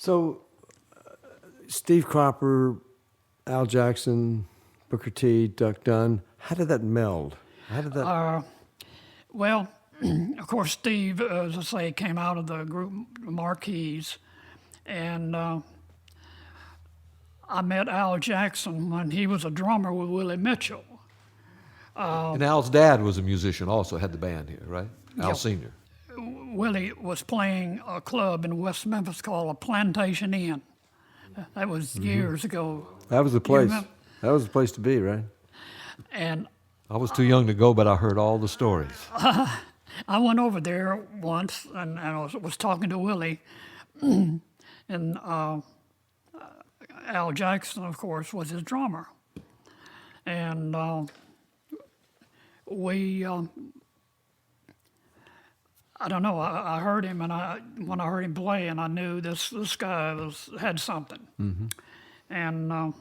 So, Steve Cropper, Al Jackson, Booker T, Duck Dunn, how did that meld? How did that? Well, of course, Steve, as I say, came out of the group Marquis, and I met Al Jackson when he was a drummer with Willie Mitchell. And Al's dad was a musician also, had the band here, right? Al Yep. Sr. Willie was playing a club in West Memphis called a Plantation Inn. That was years ago. That was the You place. remember? That was the place to be, right? And I was too young to go, but I heard all the stories. I went over there once and I was talking to Willie, and Al Jackson, of course, was his drummer. And I don't know, I heard him, and when I heard him play, and I knew this guy had something. Mm-hmm. And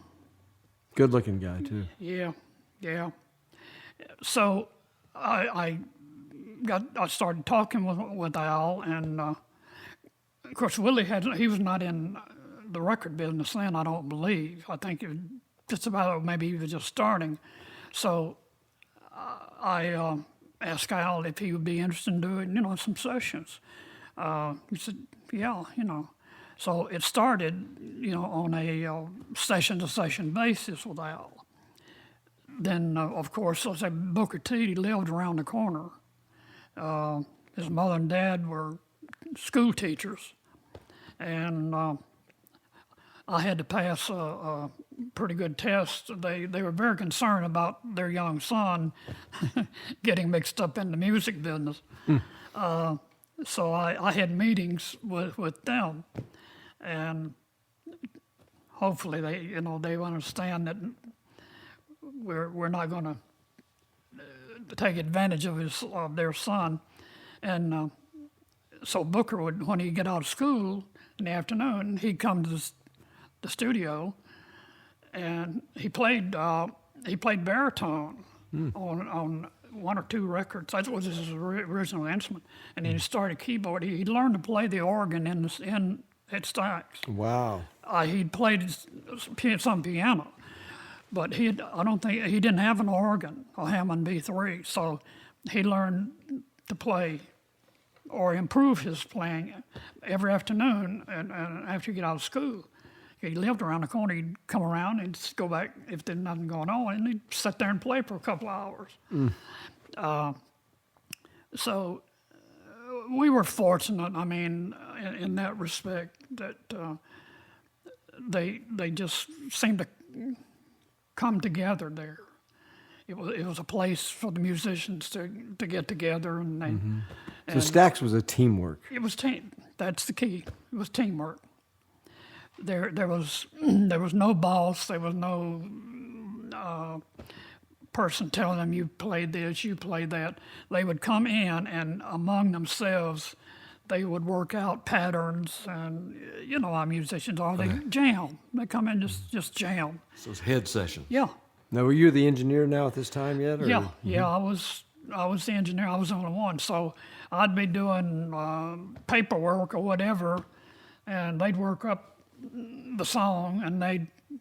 Good-looking guy too. yeah. So I started talking with Al, and of course Willie he was not in the record business then, I don't believe. I think it was just about, maybe he was just starting. So I asked Al if he would be interested in doing, some sessions. He said, yeah, So it started, on a session-to-session basis with Al. Then, of course, as I said, Booker T lived around the corner. His mother and dad were school teachers, and I had to pass a pretty good test. They were very concerned about their young son getting mixed up in the music business. So I had meetings with them, and hopefully they understand that we're not going to take advantage of their son. And so Booker would, when he'd get out of school in the afternoon, he'd come to the studio, and he played baritone on one or two records. That was his original instrument. And then he started keyboard. He learned to play the organ at STAX. Wow. He'd played some piano, but I don't think he didn't have an organ, a Hammond B3. So he learned to play or improve his playing every afternoon, and after you get out of school. He lived around the corner. He'd come around and just go back if there's nothing going on, and he'd sit there and play for a couple of hours. So we were fortunate, in that respect, that they just seemed to come together there. It was a place for the musicians to get together, and they. So STAX was a teamwork. It was team. That's the key. It was teamwork. There was no boss. There was no person telling them you played this, you played that. They would come in, and among themselves, they would work out patterns, and how musicians are. They jam. They come in just jam. So it's head session. Yeah. Now, were you the engineer now at this time yet? Or? Yeah. I was the engineer. I was the only one. So I'd be doing paperwork or whatever, and they'd work up the song, and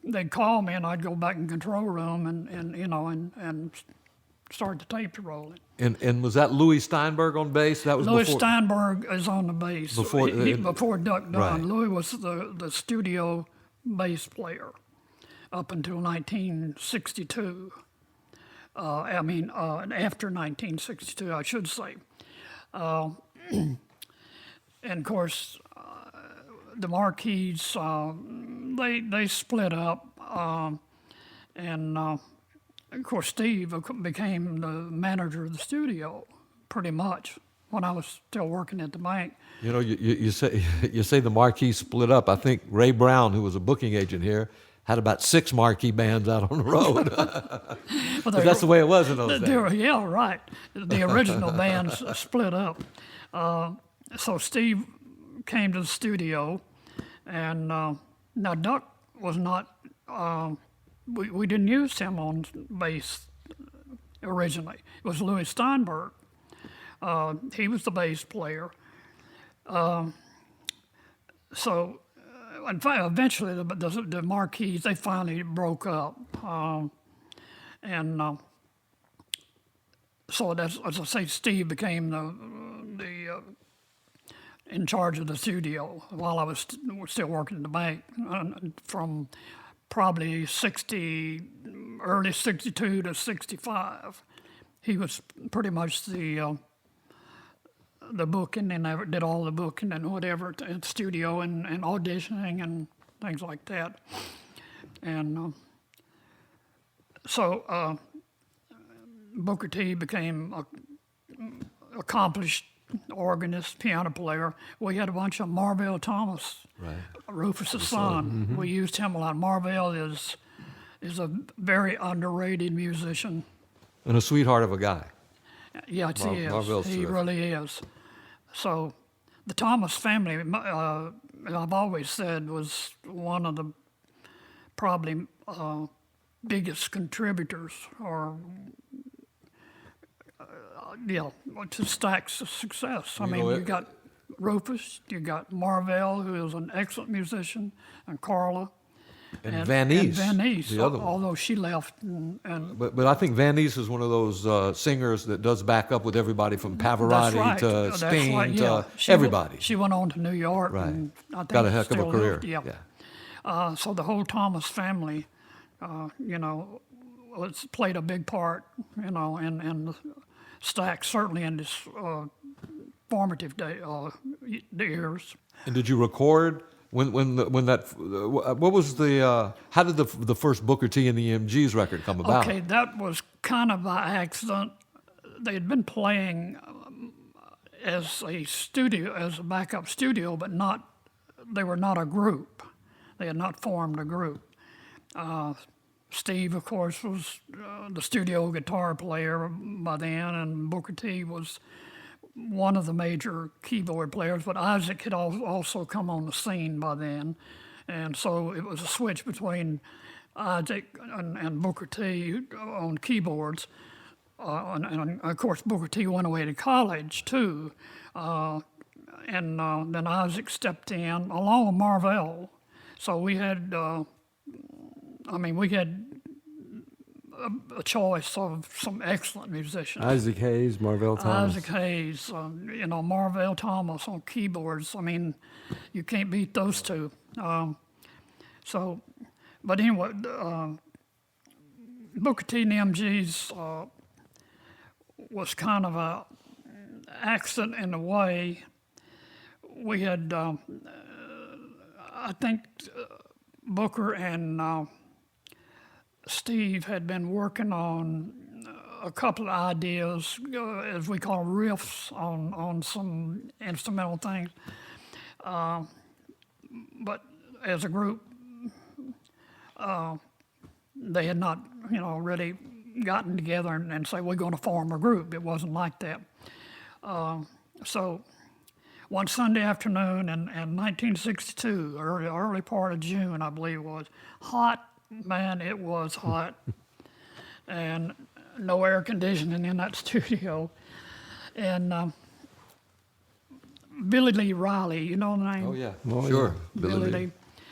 they'd call me, and I'd go back in control room and start the tape rolling. And was that Louis Steinberg on bass? That was Louis before. Steinberg is on the bass. Before Duck Dunn. Right. Louis was the studio bass player up until 1962. After 1962, I should say. And of course, the Marquis, they split up, and of course Steve became the manager of the studio, pretty much, when I was still working at the bank. You say the Marquis split up. I think Ray Brown, who was a booking agent here, had about 6 Marquis bands out on the road. But that's the way it was in those days. Yeah, right. The original bands split up. So Steve came to the studio, and now Duck was not, we didn't use him on bass originally. It was Louis Steinberg. He was the bass player. So in fact, eventually the Marquis, they finally broke up. So that's, as I say, Steve became the in charge of the studio while I was still working at the bank from probably early 62 to 65. He was pretty much the booking and did all the booking and whatever at the studio and auditioning and things like that. And so Booker T became an accomplished organist, piano player. We had a bunch of Marvell Thomas, Right. Rufus's son. We used him a lot. Marvell is a very underrated musician. And a sweetheart of a guy. Yeah, he is. Marvell's He terrific. really is. So the Thomas family, I've always said, was one of the probably biggest contributors to Stax' success. I mean, you got Rufus, you got Marvell, who is an excellent musician, and Carla. And Van Ness, Van Ness, the other one. although she left. And But I think Van Ness is one of those singers that does back up with everybody from Pavarotti that's right. to That's Sting right, to yeah. everybody. She went on to New York. Right. And I think Got a heck of a still career. lived, yeah. So the whole Thomas family, played a big part, and Stax certainly in this formative years. And did you record when what was the how did the first Booker T and the MGs record come about? Okay, that was kind of by accident. They had been playing as a backup studio, but they were not a group. They had not formed a group. Steve, of course, was the studio guitar player by then, and Booker T was one of the major keyboard players, but Isaac had also come on the scene by then. And so it was a switch between Isaac and Booker T on keyboards. And of course, Booker T went away to college too. And then Isaac stepped in along with Marvell. So we had, we had a choice of some excellent musicians. Isaac Hayes, Marvell Thomas. Isaac Hayes, Marvell Thomas on keyboards. I mean, you can't beat those two. But anyway, Booker T and the MGs was kind of a accident in a way. We had, I think, Booker and Steve had been working on a couple of ideas, as we call riffs, on some instrumental things. But as a group, they had not, really gotten together and say, we're going to form a group. It wasn't like that. So one Sunday afternoon in 1962, early part of June, I believe it was, hot. Man, it was hot, and no air conditioning in that studio. And Billy Lee Riley, you know the name? Oh yeah, Oh, sure. yeah. Billy Lee.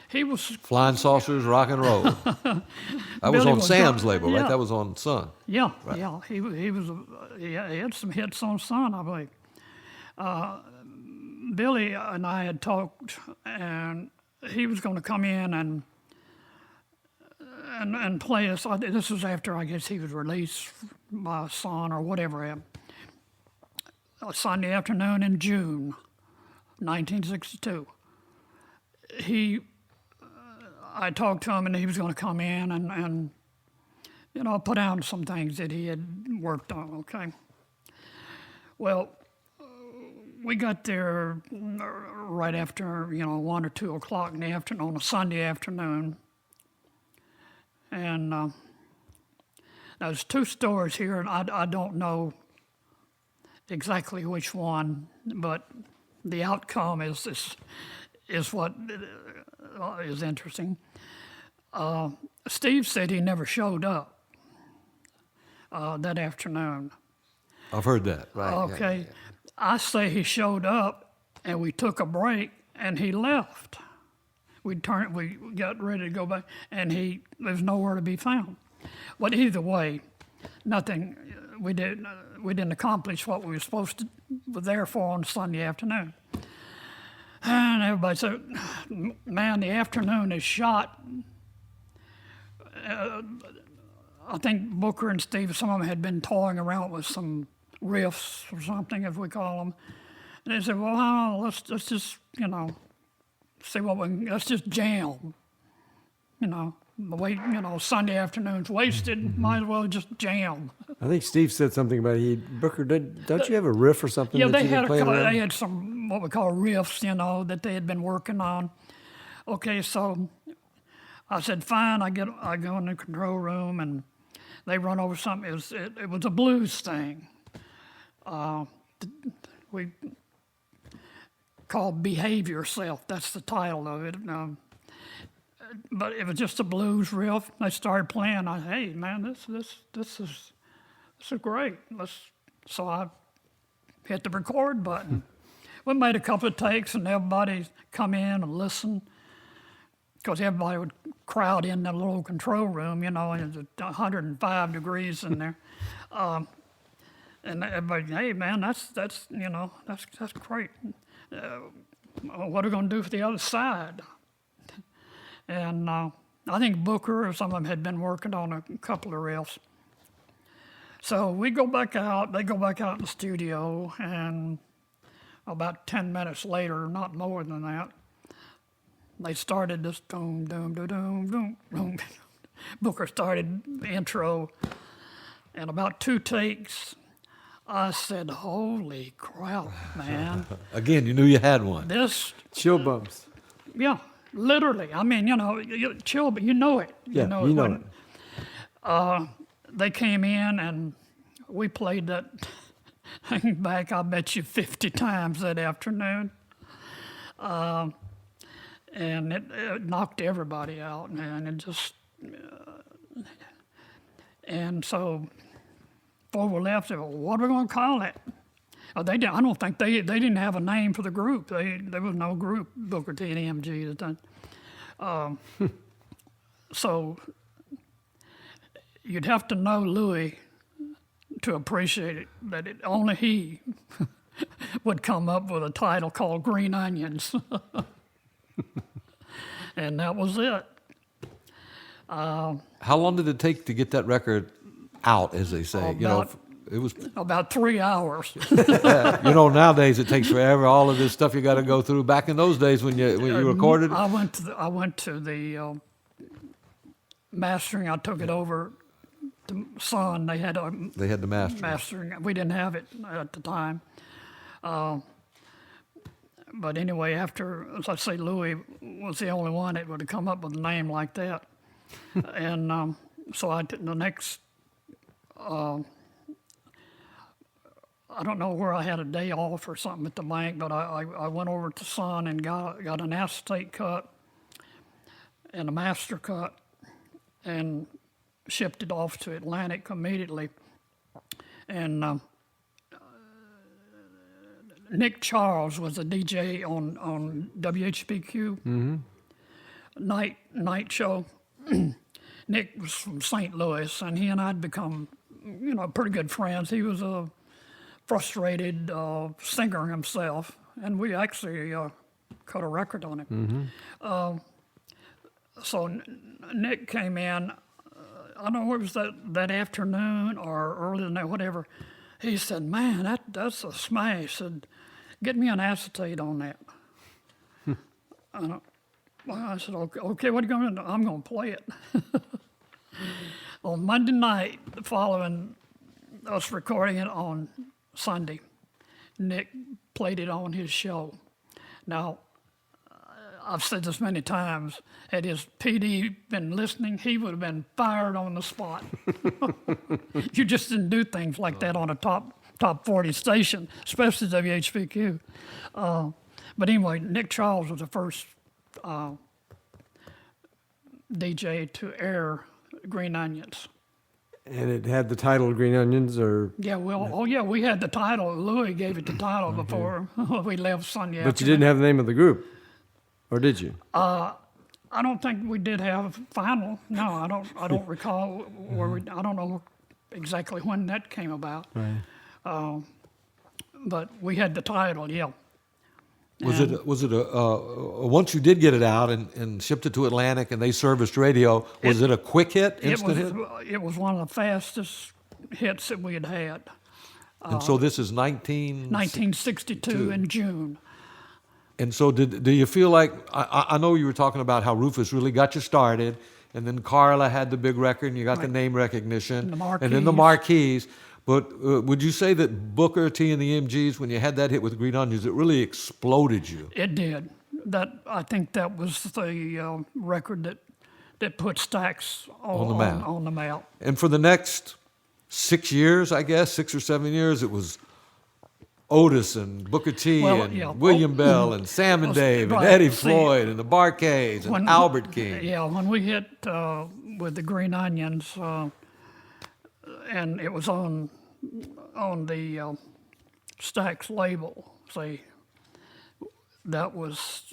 He was Flying Saucers, Rock and Roll. That was Billy on was Sam's not- label, yeah. right? That was on Sun. Yeah, yeah. He had some hits on Sun, I believe. Billy and I had talked, and he was going to come in and play us. This was after, I guess, he was released by Sun or whatever. A Sunday afternoon in June, 1962. I talked to him, and he was going to come in and put down some things that he had worked on. Okay. Well, we got there right after 1 or 2 o'clock in the afternoon on a Sunday afternoon. And there's 2 stores here, and I don't know exactly which one, but the outcome is what is interesting. Steve said he never showed up that afternoon. I've heard that. Right. yeah, Okay, yeah. I say he showed up, and we took a break, and he left. We got ready to go back, and he was nowhere to be found. But either way, nothing. We didn't accomplish what we were there for on Sunday afternoon. And everybody said, "Man, the afternoon is shot." I think Booker and Steve, some of them had been toying around with some riffs or something, as we call them. And they said, "Well, let's just, see what we can, let's just jam. Sunday afternoon's wasted, might as well just jam." I think Steve said something about Booker, don't you have a riff or something Yeah, that they you had can play around? they had some what we call riffs, that they had been working on. Okay, so I said, "Fine." I go in the control room and they run over something. It was a blues thing. We called "Behave Yourself." That's the title of it. But it was just a blues riff. They started playing. I said, "Hey, man, this is great." So I hit the record button. We made a couple of takes, and everybody come in and listen, because everybody would crowd in the little control room, and it's 105 degrees in there. And everybody, "Hey, man, that's great. What are we going to do for the other side?" And I think Booker or some of them had been working on a couple of riffs. So we go back out. They go back out in the studio, and about 10 minutes later, not more than that, they started this doom, doom, doom, doom, doom, doom. Booker started the intro, and about 2 takes, I said, "Holy crap, man. Again, you knew you had one. This," Chill bumps. yeah, literally. I mean, chill, but you know it. Yeah, you know it. They came in, and we played that thing back, I bet you 50 times that afternoon. And it knocked everybody out, man. It just, and so before we left, they said, "Well, what are we going to call it?" I don't think they didn't have a name for the group. There was no group, Booker T and EMG at the time. So you'd have to know Louis to appreciate it, that only he would come up with a title called Green Onions. And that was it. How long did it take to get that record out, as they say? It was about 3 hours. nowadays it takes forever. All of this stuff you got to go through. Back in those days when you recorded, I went to the mastering. I took it over to Sun. They had the mastering. We didn't have it at the time. But anyway, after, as I say, Louis was the only one that would have come up with a name like that. And so the next, I don't know where I had a day off or something at the bank, but I went over to Sun and got an acetate cut and a master cut and shipped it off to Atlantic immediately. And Nick Charles was a DJ on WHBQ night show. Nick was from St. Louis, and he and I'd become, pretty good friends. He was a frustrated singer himself, and we actually cut a record on him. So Nick came in. I don't know, it was that afternoon or earlier than that, whatever. He said, "Man, that's a smash." He said, "Get me an acetate on that." I said, "Okay, what are you going to do?" "I'm going to play it." On Monday night, following us recording it on Sunday, Nick played it on his show. Now, I've said this many times, had his PD been listening, he would have been fired on the spot. You just didn't do things like that on a top 40 station, especially WHBQ. But anyway, Nick Charles was the first DJ to air Green Onions. And it had the title Green Onions, or? Yeah, we had the title. Louis gave it the title before we left Sunday But you didn't have the name of the group, or did you? I don't think we did have final. No, I don't recall where we. I don't know exactly when that came about. Right. But we had the title. Yeah. Was it once you did get it out and shipped it to Atlantic and they serviced radio, was it a quick hit, instant hit? It was one of the fastest hits that we had had. And so this is 1962 in June. And so do you feel like, I know you were talking about how Rufus really got you started, and then Carla had the big record, and you got the name recognition, and then the marquees. But would you say that Booker T and the MGs, when you had that hit with Green Onions, it really exploded you? It did. I think that was the record that put Stax on the map. And for the next 6 years, I guess, 6 or 7 years, it was Otis and Booker T and William Bell and Sam and Dave and Eddie Floyd and the Barcades and Albert King. Yeah, when we hit with the Green Onions, and it was on the Stax label, see, that was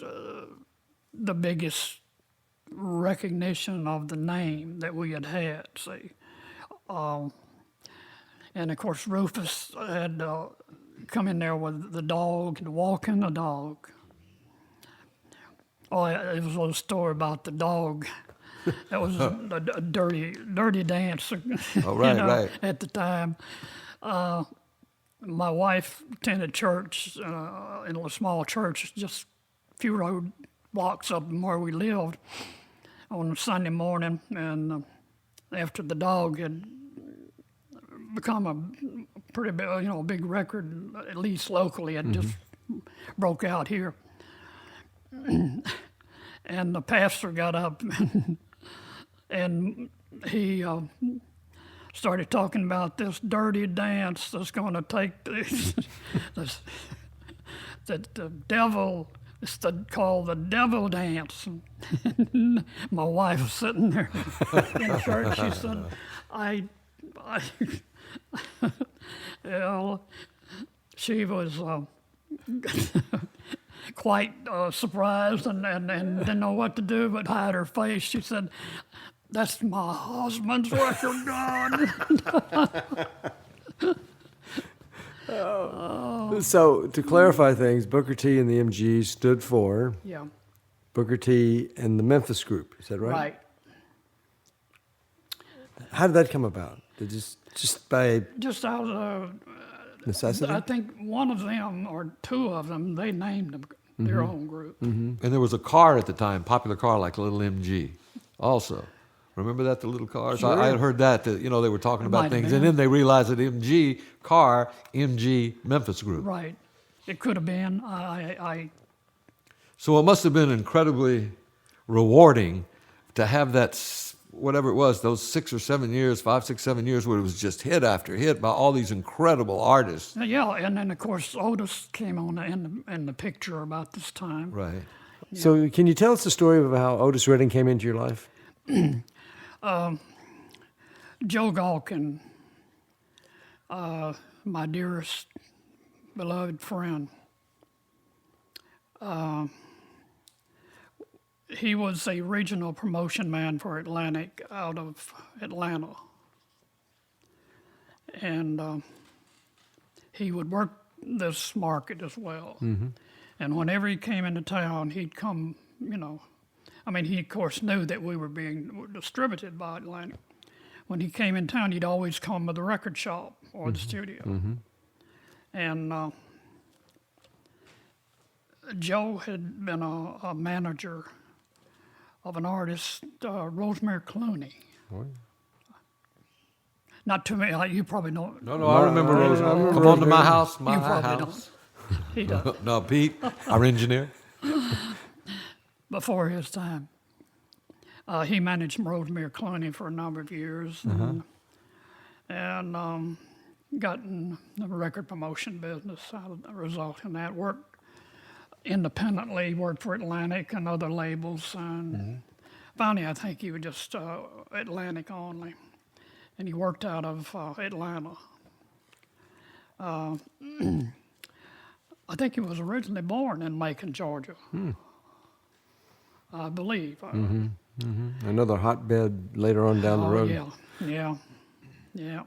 the biggest recognition of the name that we had, see. And of course, Rufus had come in there with the dog, and walking the dog. Oh, it was a little story about the dog. That was a dirty dance. Oh, right. At the time. My wife attended church in a small church just a few road blocks up from where we lived on a Sunday morning, and after the dog had become a pretty big, big record, at least locally, it just broke out here. And the pastor got up and he started talking about this dirty dance that's going to take the devil. It's called the devil dance. And my wife was sitting there in church. She said, she was quite surprised and didn't know what to do but hide her face. She said, "That's my husband's record, God." So to clarify things, Booker T and the MGs stood for Yeah. Booker T and the Memphis Group. Is that right? Right. How did that come about? Did just by Just out of necessity? I think one of them or two of them, they named them their own group. And there was a car at the time, popular car like a little MG also. Remember that, the little cars? Sure. I had heard that, they were talking about might have things. been. And then they realized that MG Memphis Group. Right. It could have been. So it must have been incredibly rewarding to have that, whatever it was, those 6 or 7 years, 5, 6, 7 years, where it was just hit after hit by all these incredible artists. Yeah, and then of course Otis came on in the picture about this time. Right. So can you tell us the story of how Otis Redding came into your life? Joe Galkin, my dearest, beloved friend, he was a regional promotion man for Atlantic out of Atlanta. And he would work this market as well. And whenever he came into town, he'd come, he of course knew that we were being distributed by Atlantic. When he came in town, he'd always come to the record shop or the studio. And Joe had been a manager of an artist, Rosemary Clooney. Oh. Not too many, you probably don't. No, I remember Rosemary. Come on to my house, my You probably house. don't. He does. No, Pete, our engineer. Before his time. He managed Rosemary Clooney for a number of years and got in the record promotion business out of the result in that. Worked independently, worked for Atlantic and other labels. And finally, I think he was just Atlantic only. And he worked out of Atlanta. I think he was originally born in Macon, Georgia. I believe. Another hotbed later on down the road. Yeah.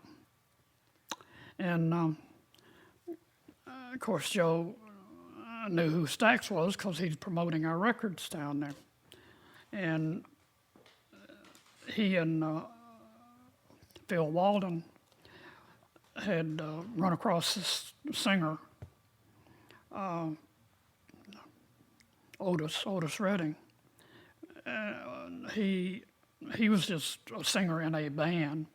And of course, Joe knew who Stax was because he's promoting our records down there. And he and Phil Walden had run across this singer, Otis Redding. He was just a singer in a band,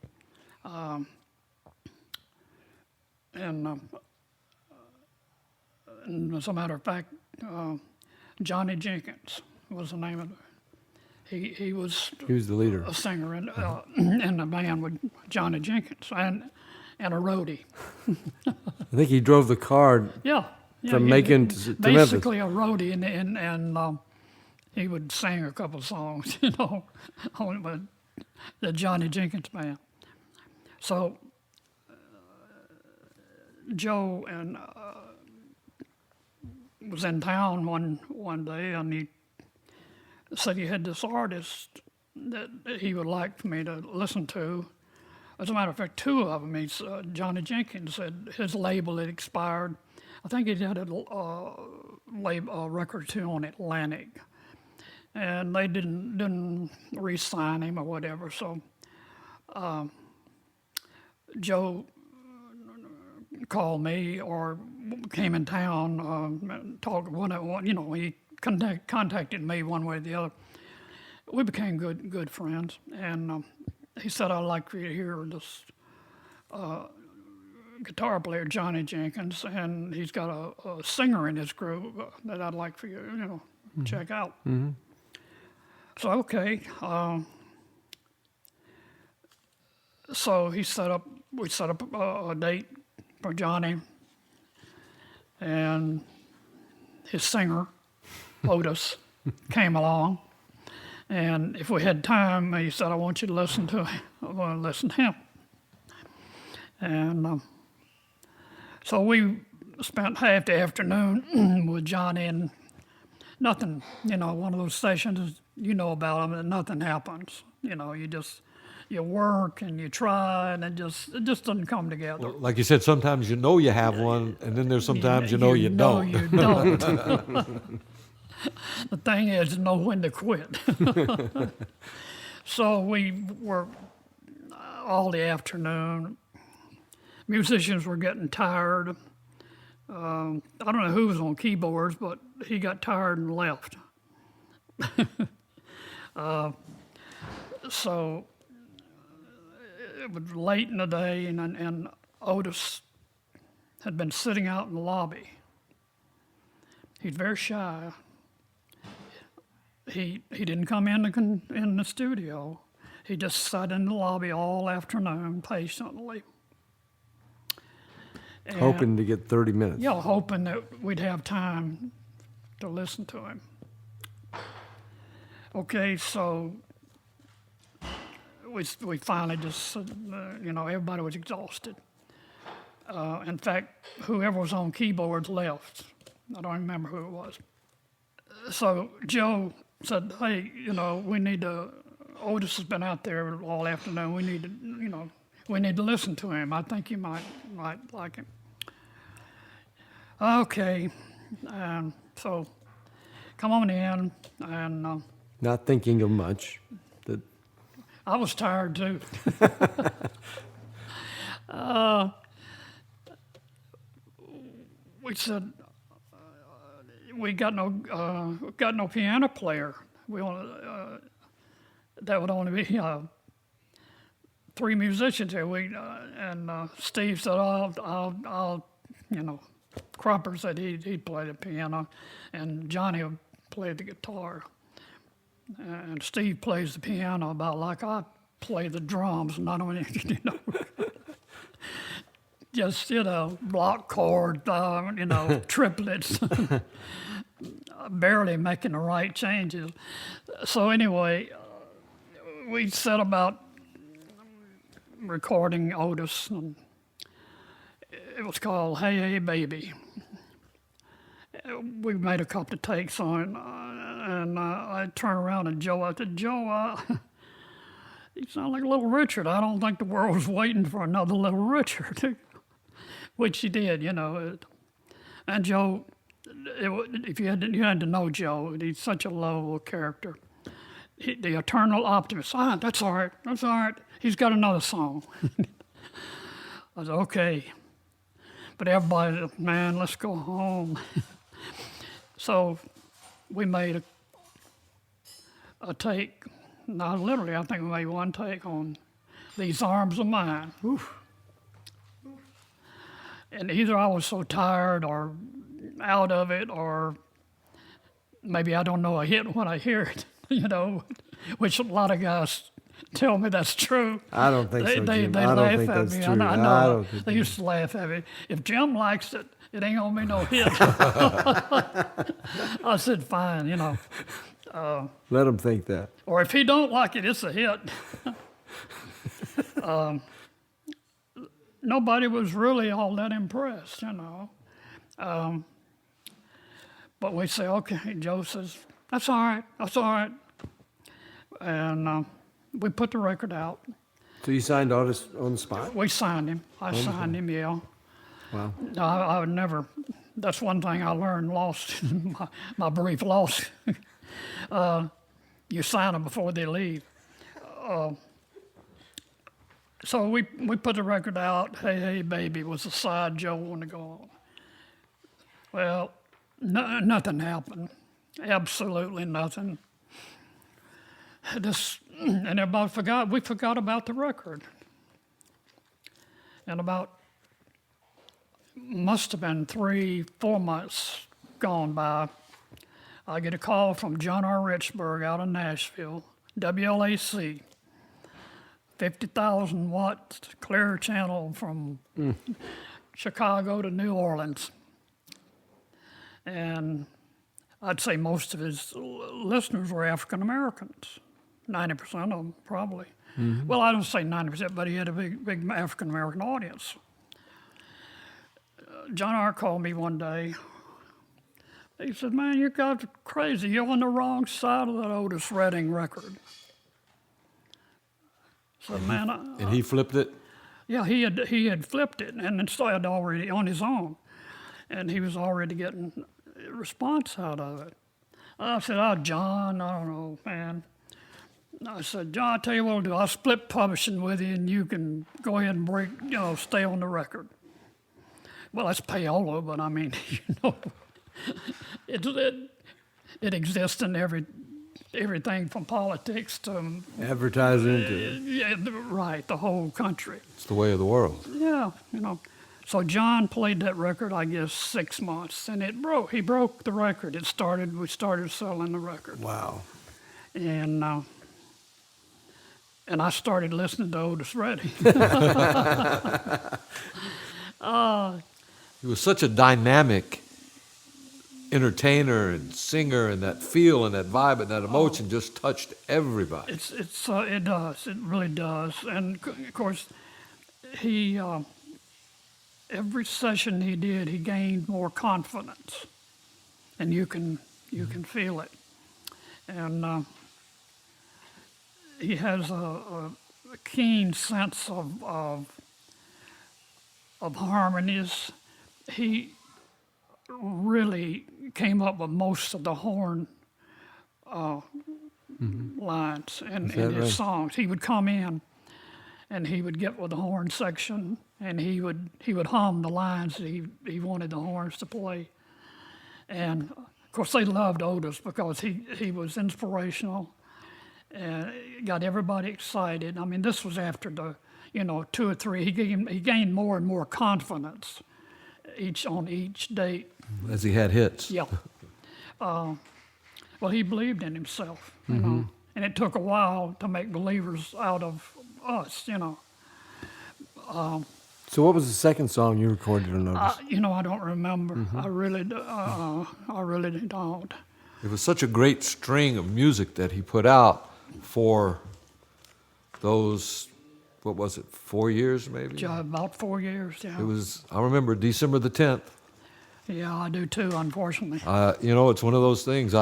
and as a matter of fact, Johnny Jenkins was the name of it. He was the leader. a singer in the band with Johnny Jenkins and a roadie. I think he drove the car from Macon to Memphis. Basically a roadie, and he would sing a couple songs, on the Johnny Jenkins band. So Joe was in town one day, and he said he had this artist that he would like for me to listen to. As a matter of fact, two of them. Johnny Jenkins said his label had expired. I think he had a record or two on Atlantic, and they didn't re-sign him or whatever. So Joe called me or came in town, talked he contacted me one way or the other. We became good friends, and he said, I'd like for you to hear this guitar player, Johnny Jenkins, and he's got a singer in his group that I'd like for you, check out. So, okay. So we set up a date for Johnny and his singer, Otis, came along. And if we had time, he said, I want you to listen to him. I want to listen to him. And so we spent half the afternoon with Johnny, and nothing, one of those sessions, about them, and nothing happens. You work and you try, and it just doesn't come together. Well, like you said, sometimes you have one, and then there's sometimes you don't. You don't. The thing is to know when to quit. So we were all the afternoon. Musicians were getting tired. I don't know who was on keyboards, but he got tired and left. So it was late in the day, and Otis had been sitting out in the lobby. He's very shy. He didn't come in the studio. He just sat in the lobby all afternoon patiently. And, hoping to get 30 minutes. Yeah, hoping that we'd have time to listen to him. Okay, so we finally just, everybody was exhausted. In fact, whoever was on keyboards left. I don't remember who it was. So Joe said, hey, we need to, Otis has been out there all afternoon. We need to listen to him. I think you might like him. Okay, so come on in, and not thinking of much. I was tired too. We said we got no piano player. We that would only be 3 musicians here. And Steve said, I'll Cropper said he'd play the piano, and Johnny would play the guitar. And Steve plays the piano about like I play the drums, not only, just, block chord, triplets, barely making the right changes. So anyway, we set about recording Otis, and it was called Hey Hey Baby. We made a couple of takes on it, And I turned around and I said, Joe, you sound like Little Richard. I don't think the world's waiting for another Little Richard, which he did, you know. And Joe, if you had to know Joe, he's such a lovable character. The eternal optimist. That's all right. That's all right. He's got another song. I said, okay. But everybody said, man, let's go home. So we made a take. Not literally, I think we made one take on These Arms of Mine. Oof. And either I was so tired or out of it, or maybe I don't know a hit when I hear it, you know, which a lot of guys tell me that's true. I don't think so, Jim. They I don't laugh think at that's me. true. I I know. don't think They used to laugh at me. If Jim likes it, it ain't gonna be no hit. I said, fine, you know. Let them think that. Or if he don't like it, it's a hit. Nobody was really all that impressed, you know. But we say, okay, Joe says, that's all right, that's all right. And we put the record out. So you signed Otis on the spot? We signed him. I signed him, yeah. Wow. No, I would never, that's one thing I learned lost in my brief loss. You sign them before they leave. So we put the record out. Hey, Hey, Baby was the side Joe wanted to go on. Well, nothing happened. Absolutely nothing. And everybody we forgot about the record. And must have been 3-4 months gone by. I get a call from John R. Richburg out of Nashville, WLAC, 50,000 watt clear channel from Chicago to New Orleans. And I'd say most of his listeners were African Americans, 90% of them probably. Mm-hmm. Well, I don't say 90%, but he had a big African American audience. John R. called me one day. He said, man, you guys are crazy. You're on the wrong side of that Otis Redding record. So, man, and he flipped it? Yeah, he had flipped it and started already on his own. And he was already getting a response out of it. I said, John, I don't know, man. I said, John, I'll tell you what I'll do. I'll split publishing with you and you can go ahead and stay on the record. Well, that's payola, but I mean, you know, it exists in everything from politics to advertising to yeah, right, the whole country. It's the way of the world. Yeah, you know. So John played that record, I guess, 6 months, and it broke. He broke the record. We started selling the record. wow. And I started listening to Otis Redding. He was such a dynamic entertainer and singer, and that feel and that vibe and that emotion just touched everybody. It does. It really does. And of course, he every session he did, he gained more confidence, and you can feel it. And he has a keen sense of harmonies. He really came up with most of the horn lines in his right? songs. He would come in and he would get with the horn section and he would hum the lines that he wanted the horns to play. And of course they loved Otis because he was inspirational and got everybody excited. I mean, this was after the 2 or 3. He gained more and more confidence on each date. As he had hits. Yeah. Well, he believed in himself, you know, and it took a while to make believers out of us, you know. So what was the second song you recorded on Otis? I don't remember. I really don't. It was such a great string of music that he put out for those, what was it, 4 years maybe? About 4 years, yeah. It was, I remember December the 10th. Yeah, I do too, unfortunately. It's one of those things.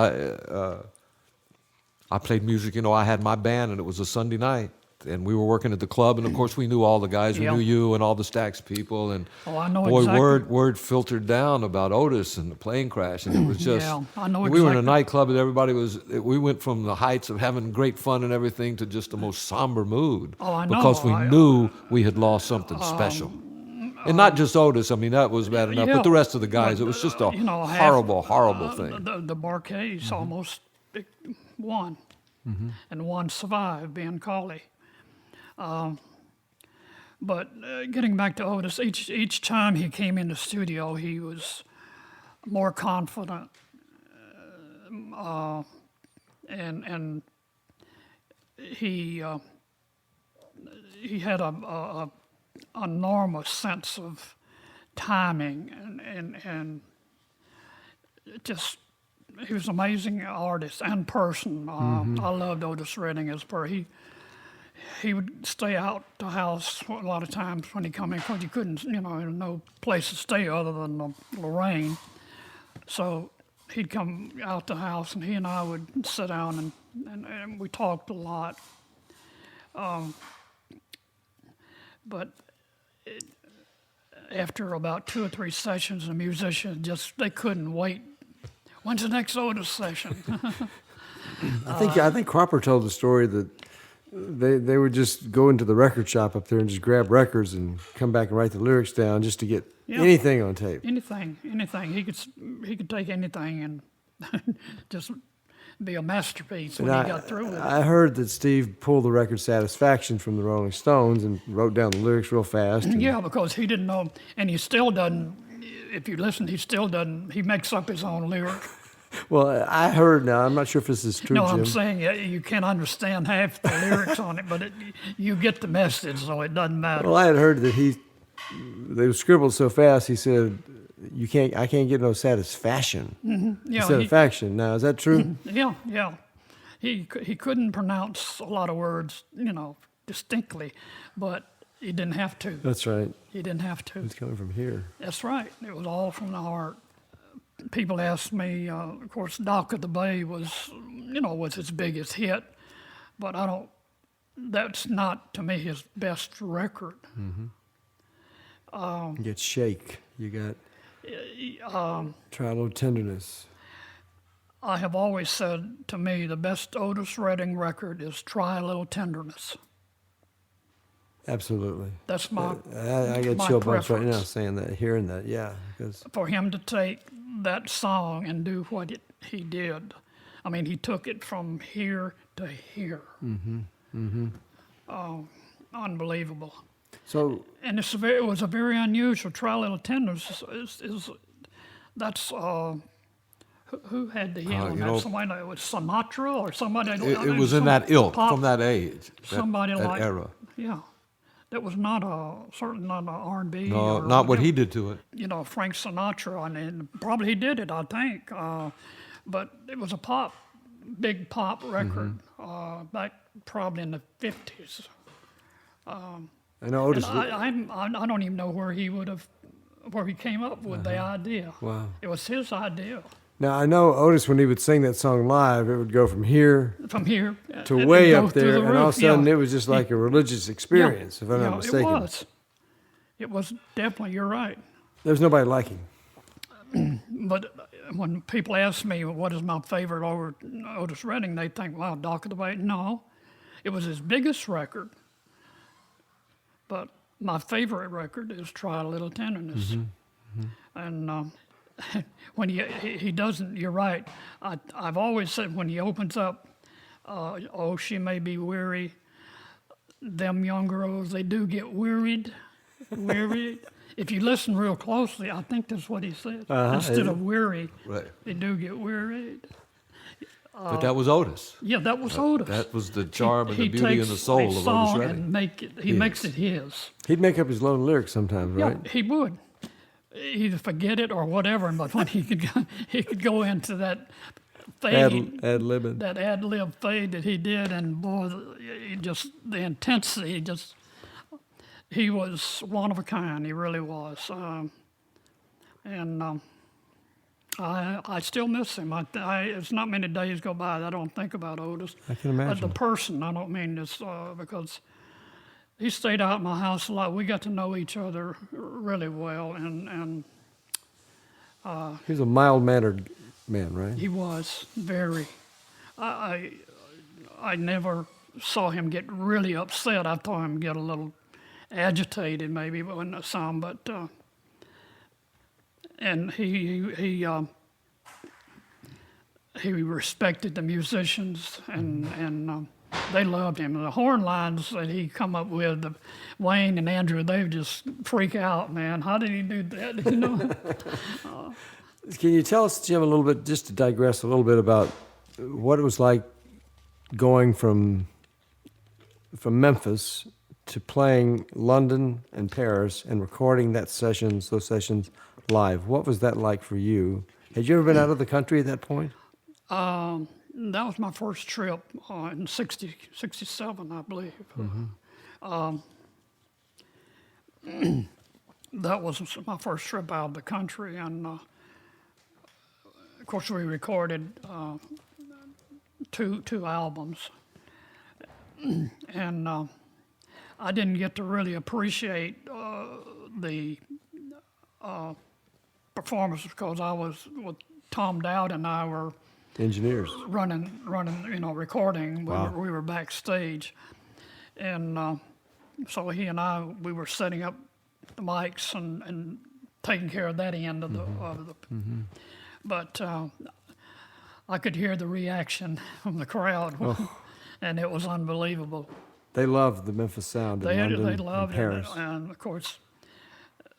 I played music. You know, I had my band, and it was a Sunday night, and we were working at the club, and of course we knew all the guys. We Yeah. knew you and all the Stax people, and Oh, I know boy, exactly. word filtered down about Otis and the plane crash, and it was just. Yeah, I know We were in a exactly. nightclub, and everybody was. We went from the heights of having great fun and everything to just the most somber mood. Oh, I know. Because we I- knew we had lost something special. And not just Otis. I mean, that was bad enough. Yeah, But the rest of the guys, it was just a you know, horrible thing. The Barcades almost won, and one survived, being Collie. But getting back to Otis, each time he came in the studio, he was more confident, and he had a enormous sense of timing and just he was an amazing artist and person. I loved Otis Redding as per he would stay out the house a lot of times when he come in because you couldn't, there was no place to stay other than Lorraine. So he'd come out the house and he and I would sit down and we talked a lot. But after about 2 or 3 sessions, the musicians they couldn't wait. When's the next Otis session? I think Cropper told the story that they would just go into the record shop up there and just grab records and come back and write the lyrics down just to get Yeah. anything on tape. anything. He could take anything and just be a masterpiece when And he got through with it. I heard that Steve pulled the record Satisfaction from the Rolling Stones and wrote down the lyrics real fast. and- Yeah, because he didn't know, and he still doesn't. If you listen, he still doesn't. He makes up his own lyric. Well, I heard now, I'm not sure if this is true, No, Jim. I'm saying you can't understand half the lyrics on it, but you get the message, so it doesn't matter. Well, I had heard that they were scribbled so fast, he said, I can't get no satisfaction. Yeah, Satisfaction. Now, is that true? yeah. He couldn't pronounce a lot of words, distinctly, but he didn't have to. That's right. He didn't have to. It's coming from here. That's right. It was all from the heart. People ask me, of course, Dock of the Bay was his biggest hit, but that's not, to me, his best record. You get Shake. You got Try a Little Tenderness. I have always said, to me, the best Otis Redding record is Try a Little Tenderness. Absolutely. That's my I get my chill bumps right now preference. saying that, hearing that, yeah. Because For him to take that song and do what he did. I mean, he took it from here to here. Unbelievable. so And it was a very unusual. Try a Little Tenderness that's who had the hit on you that? know- Somebody that was Sinatra or somebody. It was in that ilk, pop, from that age, somebody that like era. Yeah, that was certainly not a R&B. No, or not what whatever. he did to it. Frank Sinatra, and probably he did it, I think. But it was a big pop record back probably in the 50s. I know Otis. And I don't even know where he came up with the idea. Wow. It was his idea. Now, I know Otis, when he would sing that song live, it would go from here From here to and way go up through there, the and all of a roof, sudden yeah. it was just like a religious experience, if I'm not mistaken. It was. It was definitely, you're right. There's nobody like him. But when people ask me what is my favorite over Otis Redding, they think, wow, Dock of the Bay. No, it was his biggest record. But my favorite record is Try a Little Tenderness. And when he doesn't, you're right. I've always said when he opens up, oh, she may be weary. Them young girls, they do get wearied. If you listen real closely, I think that's what he said. Instead of weary, Right. they do get wearied. But that was Otis. Yeah, that was Otis. That was the charm and the He beauty and takes the soul a of Otis song Redding. and makes it his. He'd make up his own lyrics sometimes, right? Yeah, he would. Either forget it or whatever, but when he could go into that fade, Ad-libbing. that ad lib fade that he did, and boy, the intensity, he was one of a kind. He really was, and I still miss him. It's not many days go by that I don't think about Otis. I can imagine. The person, I don't mean this because he stayed out at my house a lot. We got to know each other really well, and He was a mild-mannered man, right? he was very. I never saw him get really upset. I saw him get a little agitated, maybe, when I saw him, but and he respected the musicians, and they loved him. The horn lines that he come up with, Wayne and Andrew, they would just freak out, man. How did he do that? You know? Can you tell us, Jim, a little bit, just to digress a little bit about what it was like going from Memphis to playing London and Paris and recording those sessions live? What was that like for you? Had you ever been out of the country at that point? That was my first trip in 67, I believe. That was my first trip out of the country, and of course we recorded two albums, and I didn't get to really appreciate the performance because I was with Tom Dowd and I were Engineers. running, recording. Wow. We were backstage, and so he and we were setting up the mics and taking care of that end of the. But I could hear the reaction from the crowd, and it was unbelievable. They loved the Memphis sound in London They loved and Paris. it, and of course,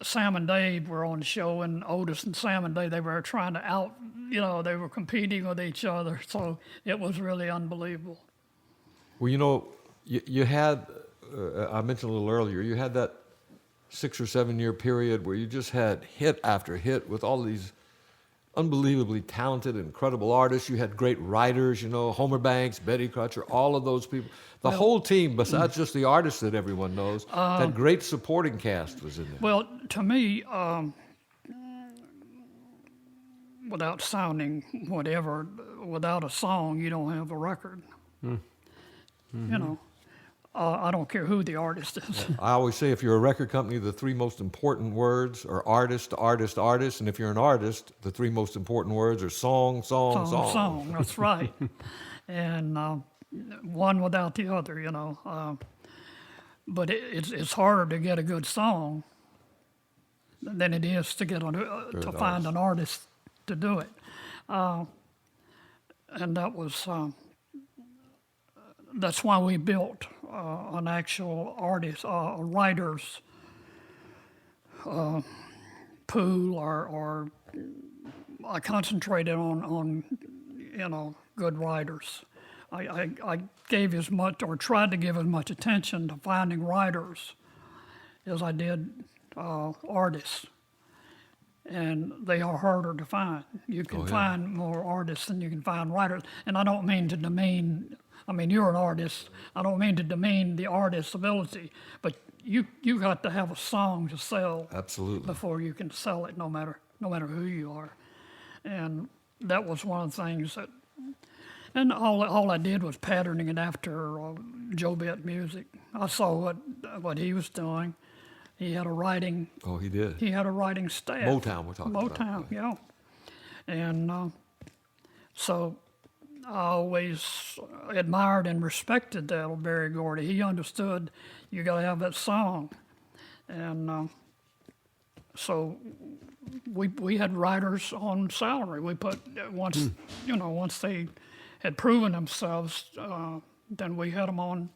Sam and Dave were on the show, and Otis and Sam and Dave, they were trying to they were competing with each other, so it was really unbelievable. Well, you had, I mentioned a little earlier, you had that 6 or 7 year period where you just had hit after hit with all these unbelievably talented, incredible artists. You had great writers, Homer Banks, Betty Crutcher, all of those people. The whole team, besides just the artists that everyone knows, that great supporting cast was in there. Well, to me, without sounding whatever, without a song, you don't have a record. I don't care who the artist is. I always say if you're a record company, the three most important words are artist, artist, artist. And if you're an artist, the three most important words are song, song, song. Song, that's right. And one without the other, But it's harder to get a good song than it is to get to find an artist to do it. And that was that's why we built an actual artist, writer's pool, or I concentrated on good writers. I gave as much, or tried to give as much attention to finding writers as I did artists. And they are harder to find. You can find more artists than you can find writers. And I don't mean to demean, you're an artist. I don't mean to demean the artist's ability, but you got to have a song to sell. Absolutely. Before you can sell it, no matter who you are. And that was one of the things that, and all I did was patterning it after Joe Bett music. I saw what he was doing. He had a writing. Oh, he did. He had a writing staff. Motown, we're talking about. Motown, yeah. And so I always admired and respected that old Barry Gordy. He understood you got to have that song, and so we had writers on salary. We put once they had proven themselves, then we had them on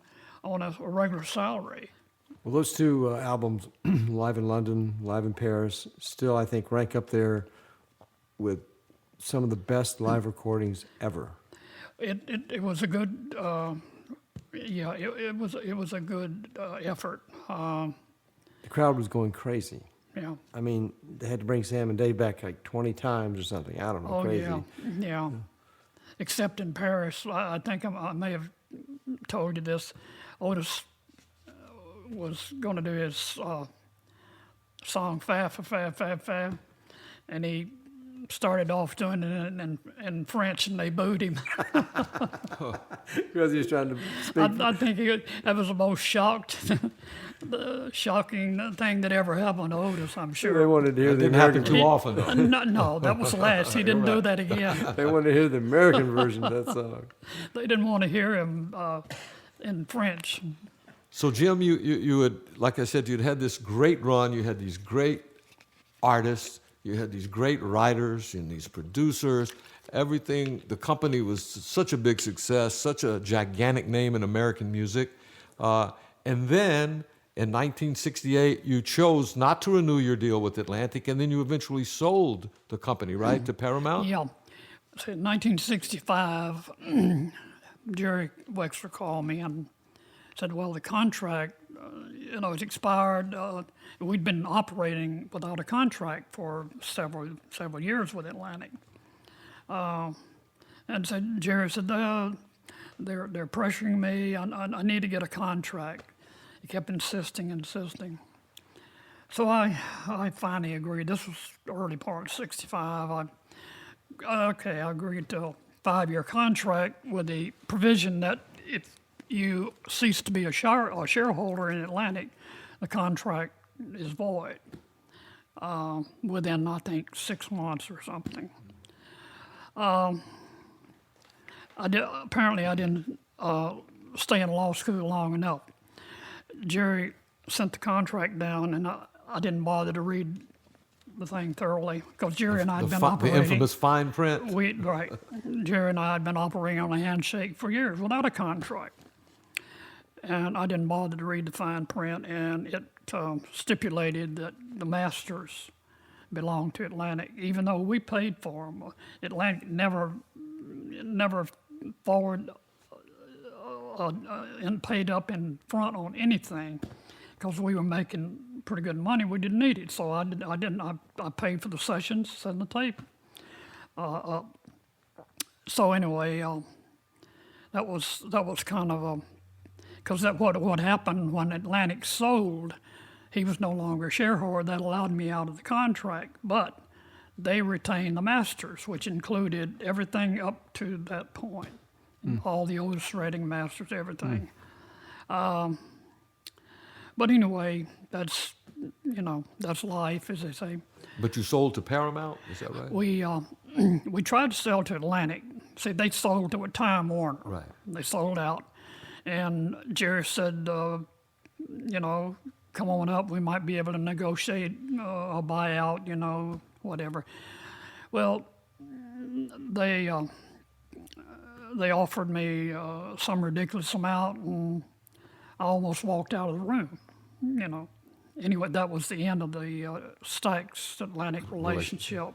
a regular salary. Well, those two albums, Live in London, Live in Paris, still, I think, rank up there with some of the best live recordings ever. It was a good, it was a good effort. The crowd was going crazy. Yeah. They had to bring Sam and Dave back like 20 times or something. I don't know, crazy. Yeah. Except in Paris, I think I may have told you this. Otis was going to do his song "Fa Fa Fa Fa Fa," and started off doing it in French, and they booed him. Because he was trying to speak. I think that was the most the shocking thing that ever happened to Otis, I'm They sure. wanted to hear It the didn't happen American. too often, though. No, that was the last. He didn't do that again. They wanted to hear the American version of that song. They didn't want to hear him in French. So Jim, you had, like I said, you'd had this great run. You had these great artists. You had these great writers and these producers. Everything. The company was such a big success, such a gigantic name in American music. And then in 1968, you chose not to renew your deal with Atlantic, and then you eventually sold the company, right, to Paramount? Yeah. So in 1965, Jerry Wexler called me and said, well, the contract, it's expired. We'd been operating without a contract for several years with Atlantic. And said, Jerry said, they're pressuring me. I need to get a contract. He kept insisting. So I finally agreed. This was early part of 65. I agreed to a 5-year contract with the provision that if you cease to be a shareholder in Atlantic, the contract is void within, I think, 6 months or something. Apparently, I didn't stay in law school long enough. Jerry sent the contract down, and I didn't bother to read the thing thoroughly because Jerry and I had been operating. The infamous fine print. Right. Jerry and I had been operating on a handshake for years without a contract. And I didn't bother to read the fine print, and it stipulated that the masters belonged to Atlantic, even though we paid for them. Atlantic never forward and paid up in front on anything because we were making pretty good money. We didn't need it, so I paid for the sessions and the tape. So anyway, that was kind of because what happened when Atlantic sold, he was no longer a shareholder. That allowed me out of the contract, but they retained the masters, which included everything up to that point, all the Otis Redding masters, everything. But anyway, that's life, as they say. But you sold to Paramount, is that right? We tried to sell to Atlantic. See, they sold to a Time Warner. Right. They sold out, and Jerry said, come on up. We might be able to negotiate a buyout, whatever. Well, they offered me some ridiculous amount, and I almost walked out of the room. Anyway, that was the end of the STAX Atlantic relationship.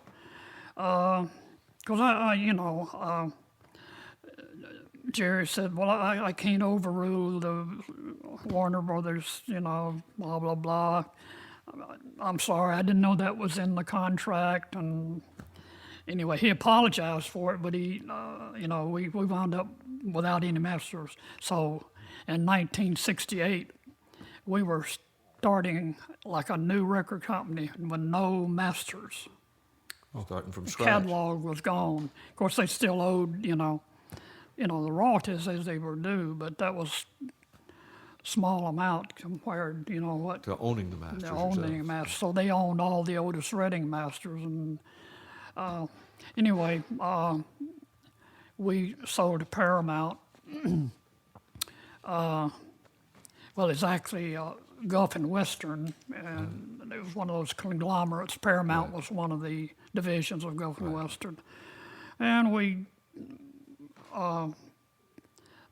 Because Jerry said, well, I can't overrule the Warner Brothers, blah, blah, blah. I'm sorry, I didn't know that was in the contract. And anyway, he apologized for it, but we wound up without any masters. So in 1968, we were starting like a new record company with no masters. Starting from The scratch. catalog was gone. Of course, they still owed, the royalties as they were due, but that was small amount compared, what To owning the masters. they're owning yourself. masters. So they owned all the Otis Redding masters, and anyway, we sold to Paramount. Well, it's actually Gulf and Western, and it was one of those conglomerates. Paramount was one of the divisions of Gulf and Western, and we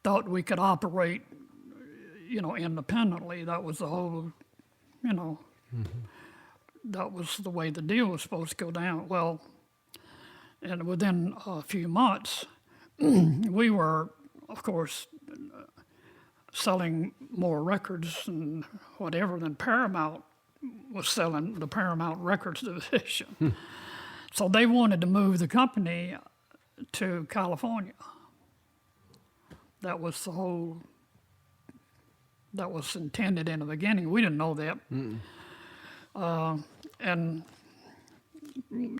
thought we could operate, independently. That was the whole, that was the way the deal was supposed to go down. Well, and within a few months, we were, of course, selling more records and whatever than Paramount was selling, the Paramount Records division. So they wanted to move the company to California. That was that was intended in the beginning. We didn't know that. And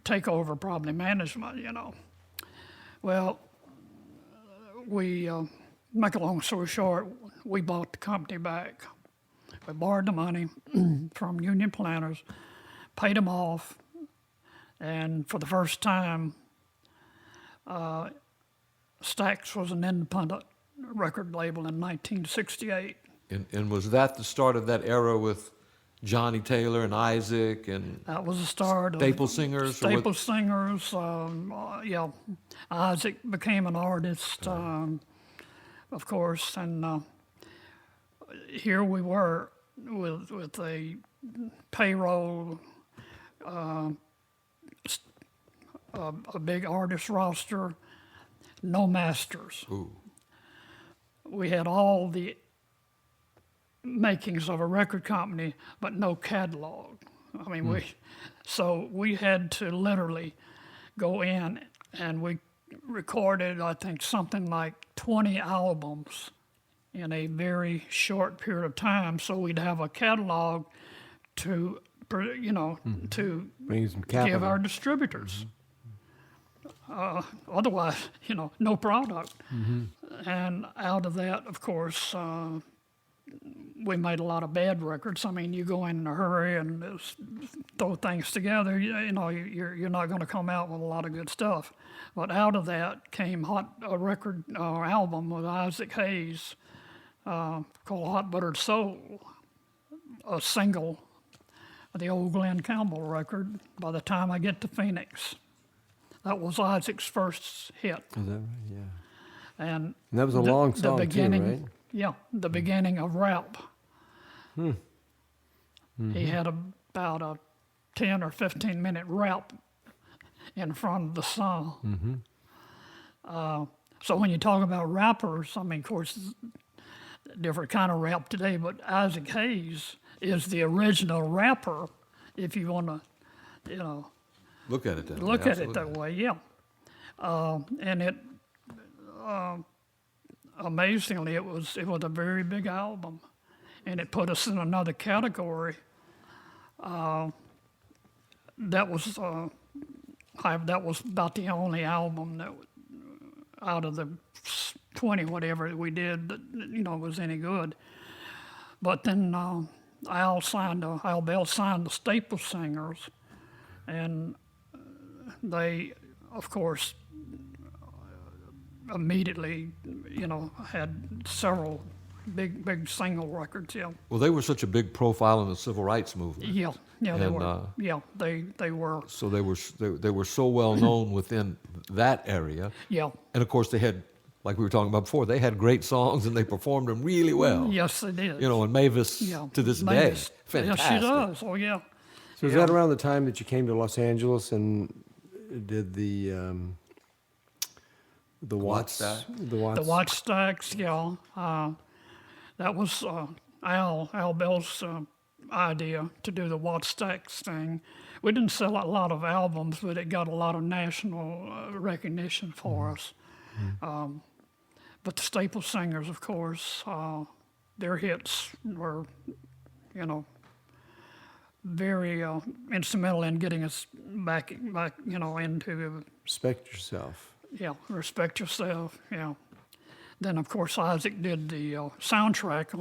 take over probably management, Well, we, make a long story short, we bought the company back. We borrowed the money from union planners, paid them off, and for the first time, Stax was an independent record label in 1968. And was that the start of that era with Johnny Taylor and Isaac and That was the start of Staple Singers? or what- Staple Singers. Yeah, Isaac became an artist, of course, and here we were with a payroll, a big artist roster, no masters. Ooh. We had all the makings of a record company, but no catalog. I mean, so we had to literally go in and we recorded, I think, something like 20 albums in a very short period of time. So we'd have a catalog to, to Bring some give capital. our distributors. Otherwise, no product. And out of that, of course, we made a lot of bad records. I mean, you go in a hurry and just throw things together, you're not going to come out with a lot of good stuff. But out of that came a record or album with Isaac Hayes called Hot Buttered Soul, a single of the old Glenn Campbell record, By the Time I Get to Phoenix. That was Isaac's first hit. Is that right? Yeah. And that was a long the song too, beginning, right? Yeah, the beginning of rap. He had about a 10 or 15 minute rap in front of the song. So when you talk about rappers, I mean, of course, different kind of rap today, but Isaac Hayes is the original rapper, if you want to, Look at it that way. look at it absolutely. that way, yeah. And it, amazingly, it was a very big album, and it put us in another category. That was about the only album that, out of the 20 whatever we did, that was any good. But then Al Bell signed the Staple Singers, and they, of course, immediately, had several big single records. Yeah, Well, they were such a big profile in the civil rights movement. yeah, they And, were. Yeah, they were. So they were so well known within that area. Yeah, And of course, they had, like we were talking about before, they had great songs and they performed them really well. yes, they did. And Mavis, Yeah, to this Mavis. day, fantastic. Yes, she does. Oh, yeah. So was that around the time that you came to Los Angeles and did the Watts? Stack? The Watts. The Watch Stacks, yeah. That was Al Bell's idea to do the Watch Stacks thing. We didn't sell a lot of albums, but it got a lot of national recognition for us. But the Staple Singers, of course, their hits were, very instrumental in getting us back, into, Respect Yourself. yeah, Respect Yourself, yeah. Then, of course, Isaac did the soundtrack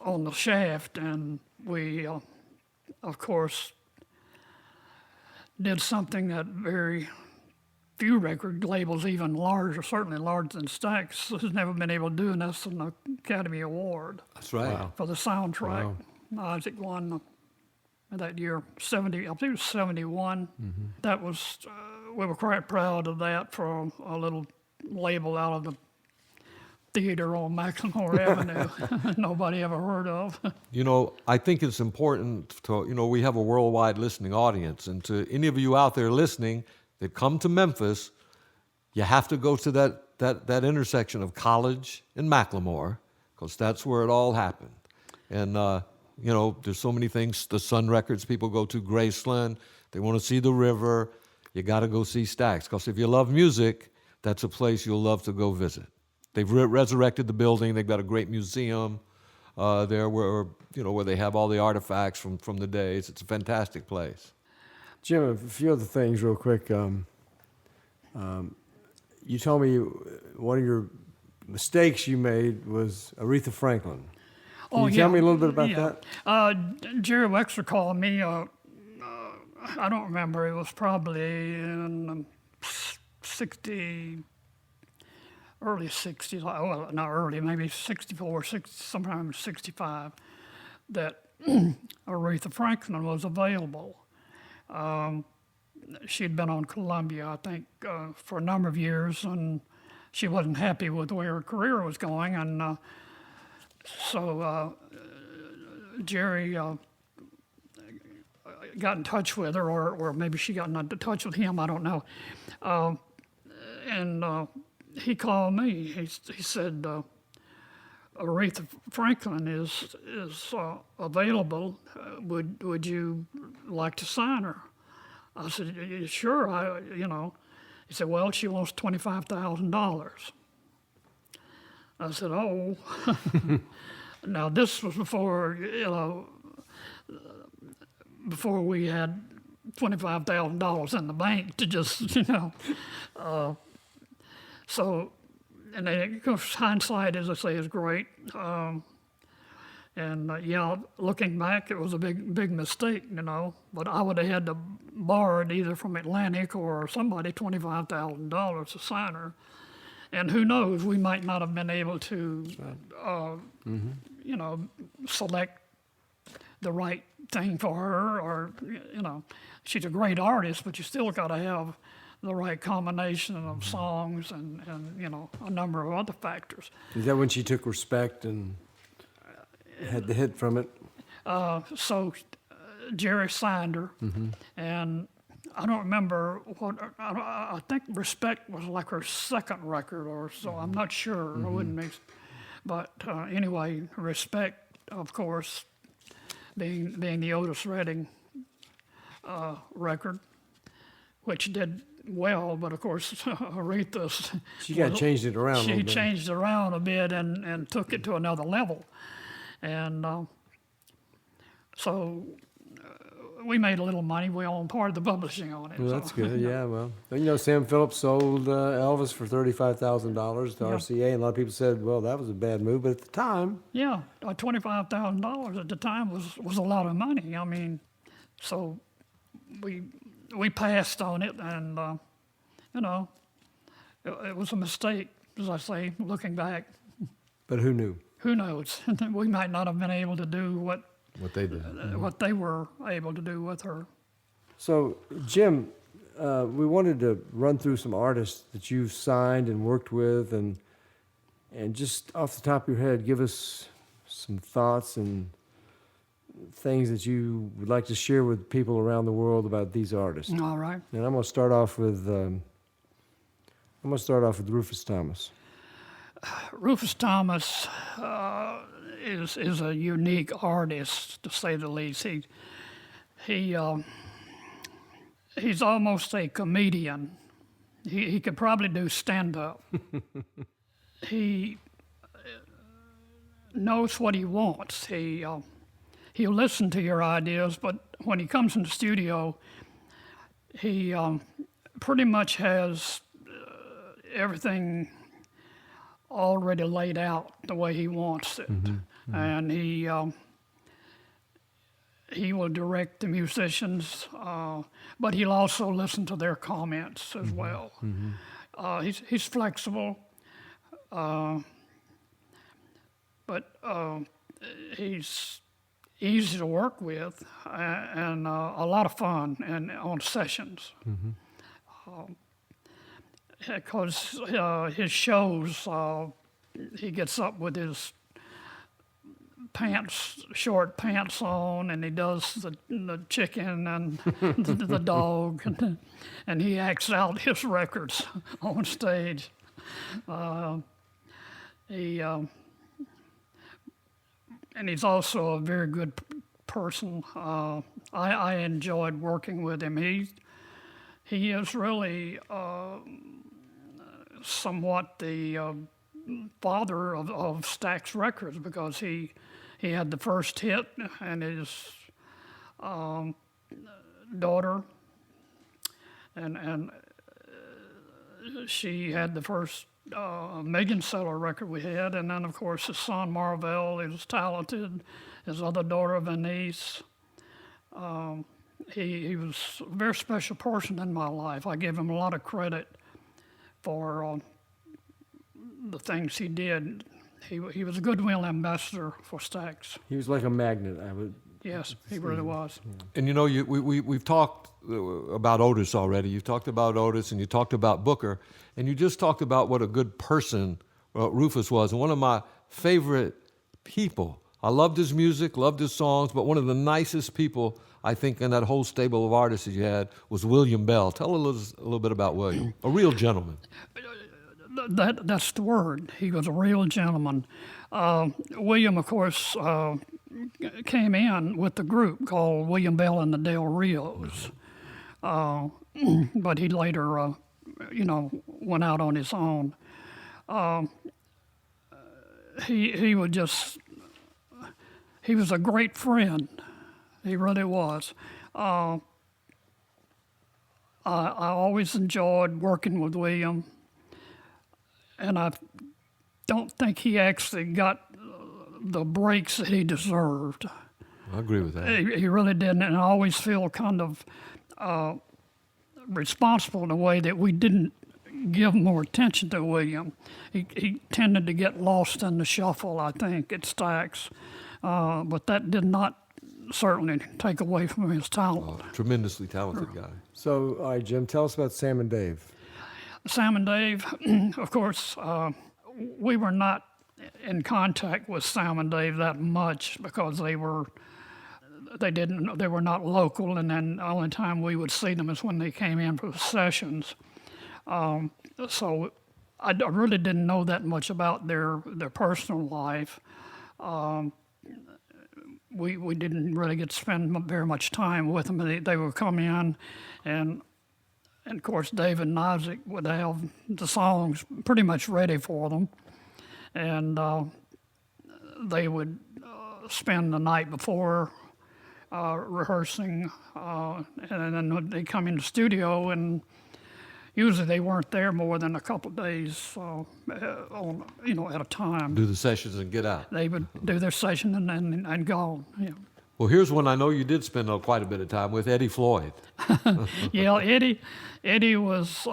on the Shaft, and we, of course, did something that very few record labels, even larger, certainly larger than Stax, has never been able to do, and that's an Academy Award That's right. Wow. for the soundtrack. Wow. Isaac won that year, I think it was 71. That was, we were quite proud of that for a little label out of the theater on McLemore Avenue nobody ever heard of. I think it's important to, we have a worldwide listening audience, and to any of you out there listening that come to Memphis, you have to go to that intersection of College and McLemore, because that's where it all happened. And, there's so many things. The Sun Records people go to, Graceland, they want to see the river. You got to go see Stax, because if you love music, that's a place you'll love to go visit. They've resurrected the building. They've got a great museum there where they have all the artifacts from the days. It's a fantastic place. Jim, a few other things real quick. You told me one of your mistakes you made was Aretha Franklin. Can you tell me a little bit about that? Jerry Wexler called me. I don't remember. It was probably in 60, early 60s. Well, not early, maybe 64, 60, sometime 65. That Aretha Franklin was available. She'd been on Columbia, I think, for a number of years, and she wasn't happy with where her career was going, and so Jerry got in touch with her, or maybe she got in touch with him, I don't know. And he called me. He said, Aretha Franklin is available. Would you like to sign her? I said, sure. He said, well, she wants $25,000. I said, oh. Now this was before before we had $25,000 in the bank to just so. And of course, hindsight, as I say, is great. Yeah, looking back, it was a big mistake, But I would have had to borrow it either from Atlantic or somebody $25,000 to sign her. And who knows, we might not have been able to, select the right thing for her, or she's a great artist, but you still got to have the right combination of songs and a number of other factors. Is that when she took Respect and had the hit from it? So Jerry signed her, and I don't remember what, I think Respect was like her second record or so. I'm not sure. I wouldn't mix. But anyway, Respect, of course, being the Otis Redding record, which did well, but of course, Aretha's... She changed it around a little bit. She changed it around a bit and took it to another level. And so we made a little money. We owned part of the publishing on it. Well, that's good, yeah. Well, Sam Phillips sold Elvis for $35,000 to RCA, and a lot of people said, well, that was a bad move, but at the time... Yeah, $25,000 at the time was a lot of money. I mean, so we passed on it, and, it was a mistake, as I say, looking back. But who knew? Who knows? We might not have been able to do what they did. What they were able to do with her. So, Jim, we wanted to run through some artists that you've signed and worked with, and just off the top of your head, give us some thoughts and things that you would like to share with people around the world about these artists. All right. And I'm going to start off with Rufus Thomas. Rufus Thomas is a unique artist, to say the least. He's almost a comedian. He could probably do stand-up. He knows what he wants. He'll listen to your ideas, but when he comes in the studio, he pretty much has everything already laid out the way he wants it. And he will direct the musicians, but he'll also listen to their comments as well. He's flexible, but he's easy to work with, and a lot of fun and on sessions. Because his shows, he gets up with his short pants on, and he does the chicken and the dog, and he acts out his records on stage. And he's also a very good person. I enjoyed working with him. He is really somewhat the father of STAX Records, because he had the first hit, and his daughter and she had the first million seller record we had, and then of course his son Marvell, he was talented. His other daughter Venice. He was a very special person in my life. I give him a lot of credit for the things he did. He was a goodwill ambassador for Stax. He was like a magnet. I would. Yes, he really was. And you know, we've talked about Otis already. You've talked about Otis and you talked about Booker. And you just talked about what a good person Rufus was. And one of my favorite people, I loved his music, loved his songs, but one of the nicest people, I think, in that whole stable of artists that you had was William Bell. Tell us a little bit about William. A real gentleman. That's the word. He was a real gentleman. William, of course, came in with the group called William Bell and the Del Rios. But he later, went out on his own. He was a great friend. He really was. I always enjoyed working with William, and I don't think he actually got the breaks that he deserved. I agree with that. He really didn't, and I always feel kind of responsible in a way that we didn't give more attention to William. He tended to get lost in the shuffle, I think, at Stax, but that did not certainly take away from his talent. Tremendously talented guy. So, all right, Jim, tell us about Sam and Dave. Sam and Dave, of course, we were not in contact with Sam and Dave that much because they were not local, and then the only time we would see them is when they came in for sessions. So I really didn't know that much about their personal life. We didn't really get to spend very much time with them. They would come in, and of course Dave and Isaac would have the songs pretty much ready for them, and they would spend the night before rehearsing, and then they'd come in the studio, and usually they weren't there more than a couple of days at a time. Do the sessions and get out. They would do their session and go. Yeah. Well, here's one I know you did spend quite a bit of time with, Eddie Floyd. Yeah, Eddie was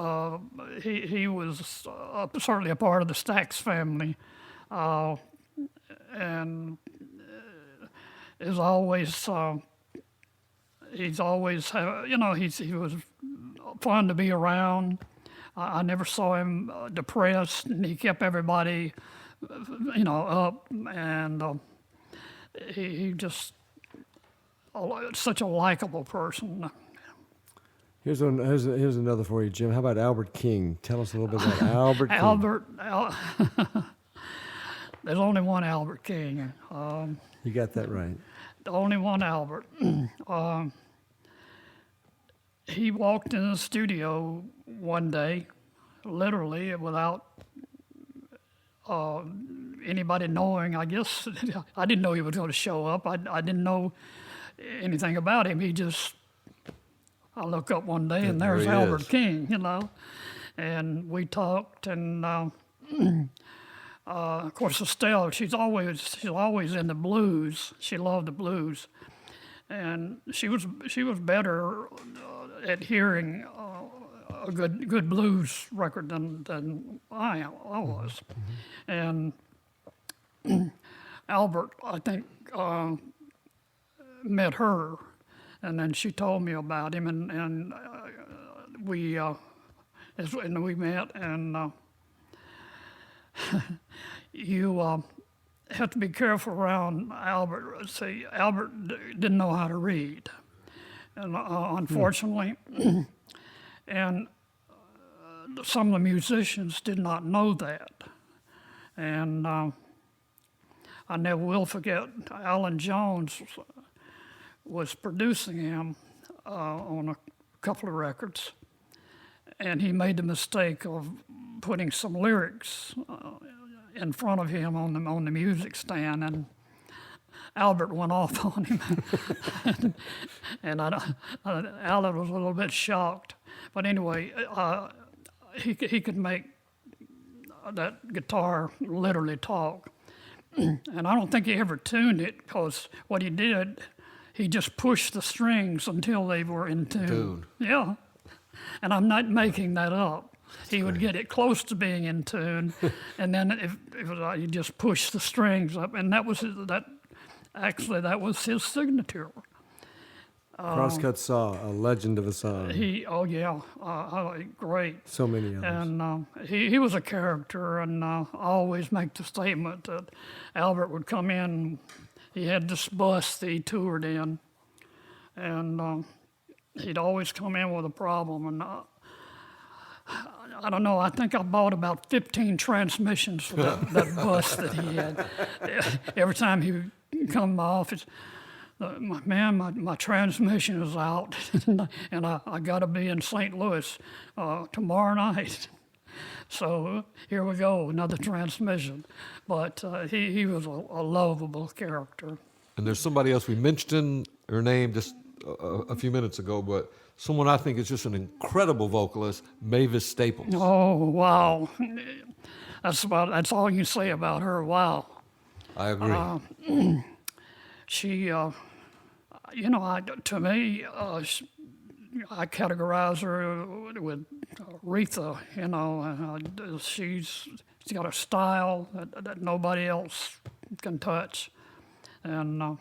he was certainly a part of the Stax family, and is always he was fun to be around. I never saw him depressed, and he kept everybody up, and he just such a likable person. Here's another for you, Jim. How about Albert King? Tell us a little bit about Albert King. There's only one Albert King. You got that right. The only one Albert. He walked in the studio one day, literally, without anybody knowing. I guess I didn't know he was going to show up. I didn't know anything about him. I look up one day and there's Albert King, and we talked, and of course Estelle, she's always in the blues. She loved the blues, and she was better at hearing a good blues record than I was, and Albert, I think, met her, and then she told me about him, and we met, and you have to be careful around Albert. See, Albert didn't know how to read, and unfortunately, and some of the musicians did not know that, and I never will forget Alan Jones was producing him on a couple of records, and he made the mistake of putting some lyrics in front of him on the music stand, and Albert went off on him, and Albert was a little bit shocked. But anyway, he could make that guitar literally talk, and I don't think he ever tuned it, because what he did, he just pushed the strings until they were in tune. Yeah, and I'm not making that up. He would get it close to being in tune, and then if you just push the strings up, and that was that was his signature. Crosscut Saw, a legend of a song. Great. So many others. And he was a character, and I always make the statement that Albert would come in. He had this bus that he toured in, and he'd always come in with a problem. And I don't know, I think I bought about 15 transmissions for that bus that he had. Every time he would come to my office, my transmission is out, and I got to be in St. Louis tomorrow night. So here we go, another transmission. But he was a lovable character. And there's somebody else, we mentioned her name just a few minutes ago, but someone I think is just an incredible vocalist, Mavis Staples. Oh, wow. That's all you can say about her, wow. I agree. She, to me, I categorize her with Aretha, she's got a style that nobody else can touch. And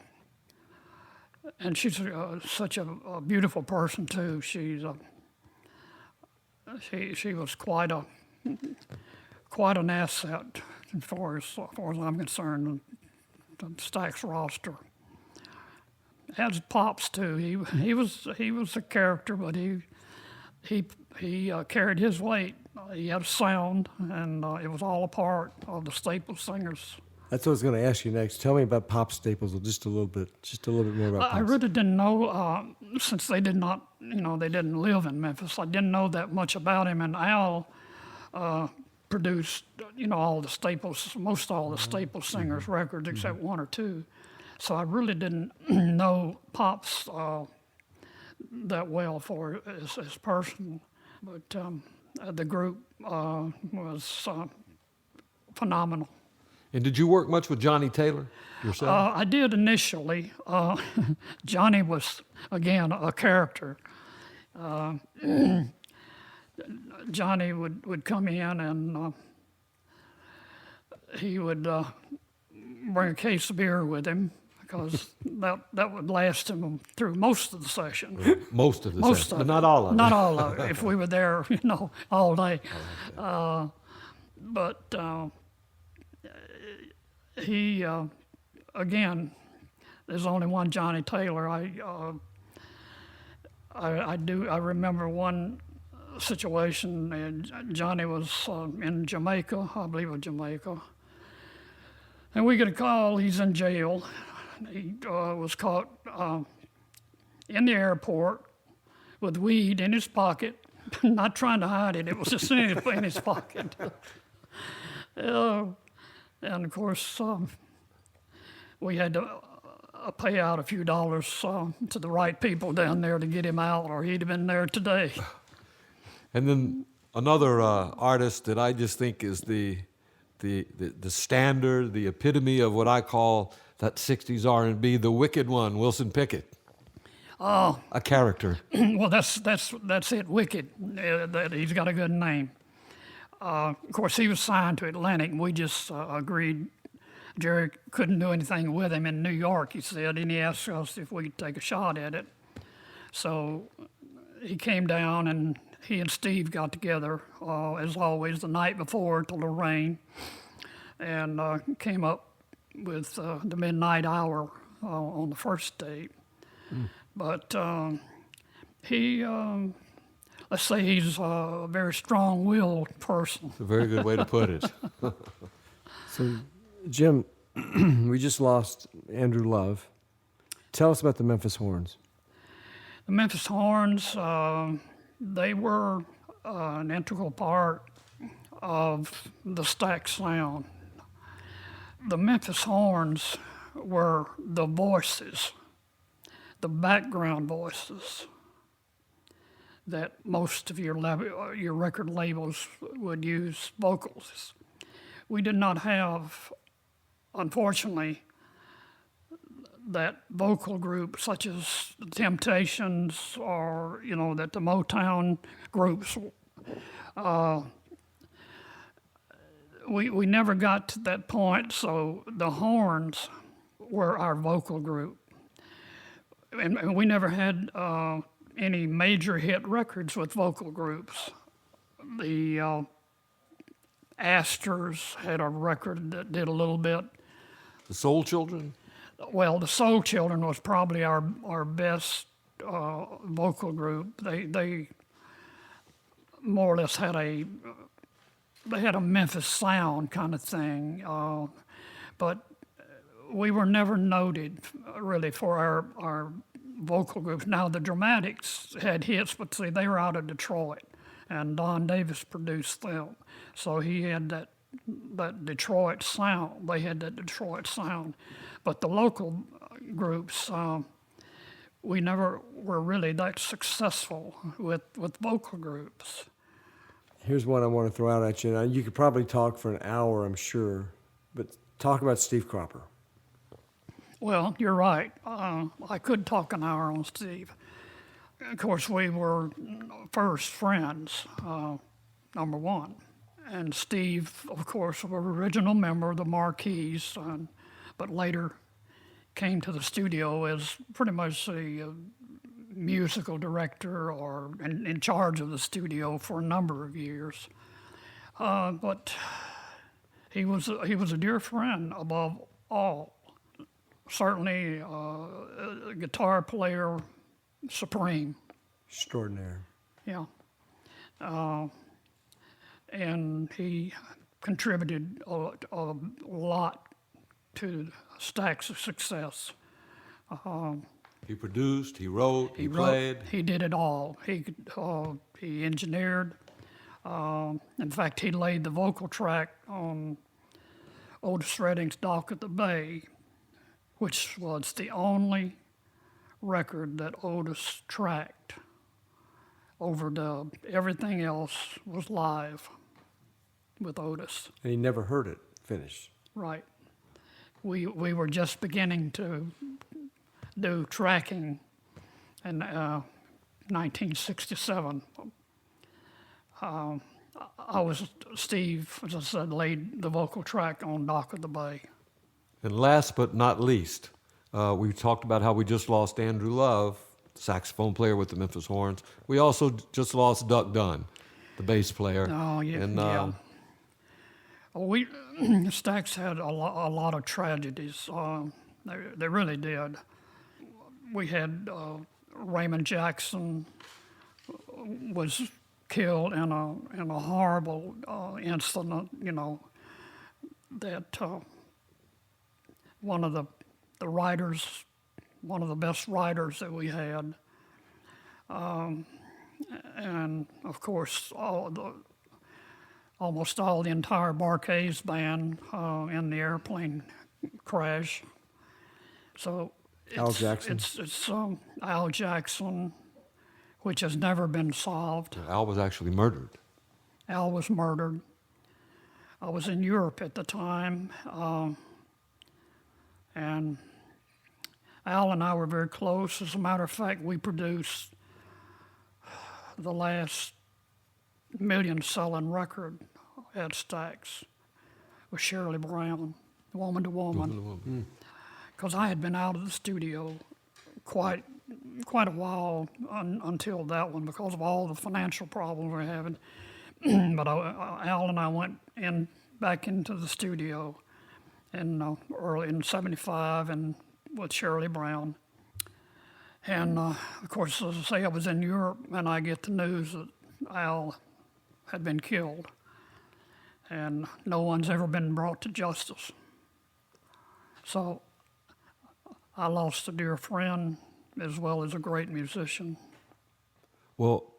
she's such a beautiful person too. She was quite an asset as far as I'm concerned. The Stax roster. As Pops too. He was a character, but he carried his weight. He had a sound, and it was all a part of the Staples singers. That's what I was going to ask you next. Tell me about Pop Staples, just a little bit more about Pops. I really didn't know, since they did not, they didn't live in Memphis. I didn't know that much about him, and Al produced, all the Staples, most all the Staples singers' records, except one or two. So I really didn't know Pops that well for his person, but the group was phenomenal. And did you work much with Johnny Taylor yourself? I did initially. Johnny was, again, a character. Johnny would come in, and he would bring a case of beer with him, because that would last him through most of the session. Most of the session, but not all of it. Not all of it, if we were there, all day. But he, again, there's only one Johnny Taylor. I remember one situation, and Johnny was in Jamaica, I believe it was Jamaica, and we get a call, he's in jail. He was caught in the airport with weed in his pocket, not trying to hide it, it was just in his pocket. And of course, we had to pay out a few dollars to the right people down there to get him out, or he'd have been there today. And then another artist that I just think is the standard, the epitome of what I call that 60s R&B, the wicked one, Wilson Pickett. Oh, a character. Well, that's it, Wicked. That he's got a good name. Of course, he was signed to Atlantic, and we just agreed. Jerry couldn't do anything with him in New York, he said, and he asked us if we could take a shot at it. So he came down, and he and Steve got together, as always, the night before till the rain, and came up with the midnight hour on the first date. But he, let's say he's a very strong-willed person. It's a very good way to put it. So, Jim, we just lost Andrew Love. Tell us about the Memphis Horns. The Memphis Horns, they were an integral part of the Stax sound. The Memphis Horns were the voices, the background voices that most of your record labels would use vocals. We did not have, unfortunately, that vocal group such as the Temptations or, that the Motown groups. We never got to that point, so the horns were our vocal group. And we never had any major hit records with vocal groups. The Astors had a record that did a little bit. The Soul Children? Well, the Soul Children was probably our best vocal group. They more or less had a Memphis sound kind of thing, but we were never noted really for our vocal groups. Now the Dramatics had hits, but see, they were out of Detroit, and Don Davis produced them, so he had that Detroit sound. They had that Detroit sound, but the local groups, we never were really that successful with vocal groups. Here's one I want to throw out at you. Now, you could probably talk for an hour, I'm sure, but talk about Steve Cropper. Well, you're right. I could talk an hour on Steve. Of course, we were first friends, number one. And Steve, of course, was an original member of the Marquis, but later came to the studio as pretty much a musical director or in charge of the studio for a number of years. But he was a dear friend above all. Certainly a guitar player supreme. Extraordinary. Yeah. And he contributed a lot to STAX's success. He produced, he wrote, he played. He did it all. He engineered. In fact, he laid the vocal track on Otis Redding's Dock at the Bay, which was the only record that Otis tracked, overdubbed. Everything else was live with Otis. And he never heard it finished. Right. We were just beginning to do tracking in 1967. Steve, as I said, laid the vocal track on Dock of the Bay. And last but not least, we talked about how we just lost Andrew Love, saxophone player with the Memphis Horns. We also just lost Duck Dunn, the bass player. Oh, yeah. And, Yeah. Stax had a lot of tragedies. They really did. We had Raymond Jackson was killed in a horrible incident. That one of the writers, one of the best writers that we had, and of course almost all the entire Barkays band in the airplane crash. So Al Jackson. It's Al Jackson, which has never been solved. Al was actually murdered. Al was murdered. I was in Europe at the time, and Al and I were very close. As a matter of fact, we produced the last million-selling record at Stax with Shirley Brown, Woman to Woman. Because I had been out of the studio quite a while until that one because of all the financial problems we were having. But Al and I went back into the studio early in '75 and with Shirley Brown. And of course, as I say, I was in Europe and I get the news that Al had been killed, and no one's ever been brought to justice. So I lost a dear friend as well as a great musician. Well,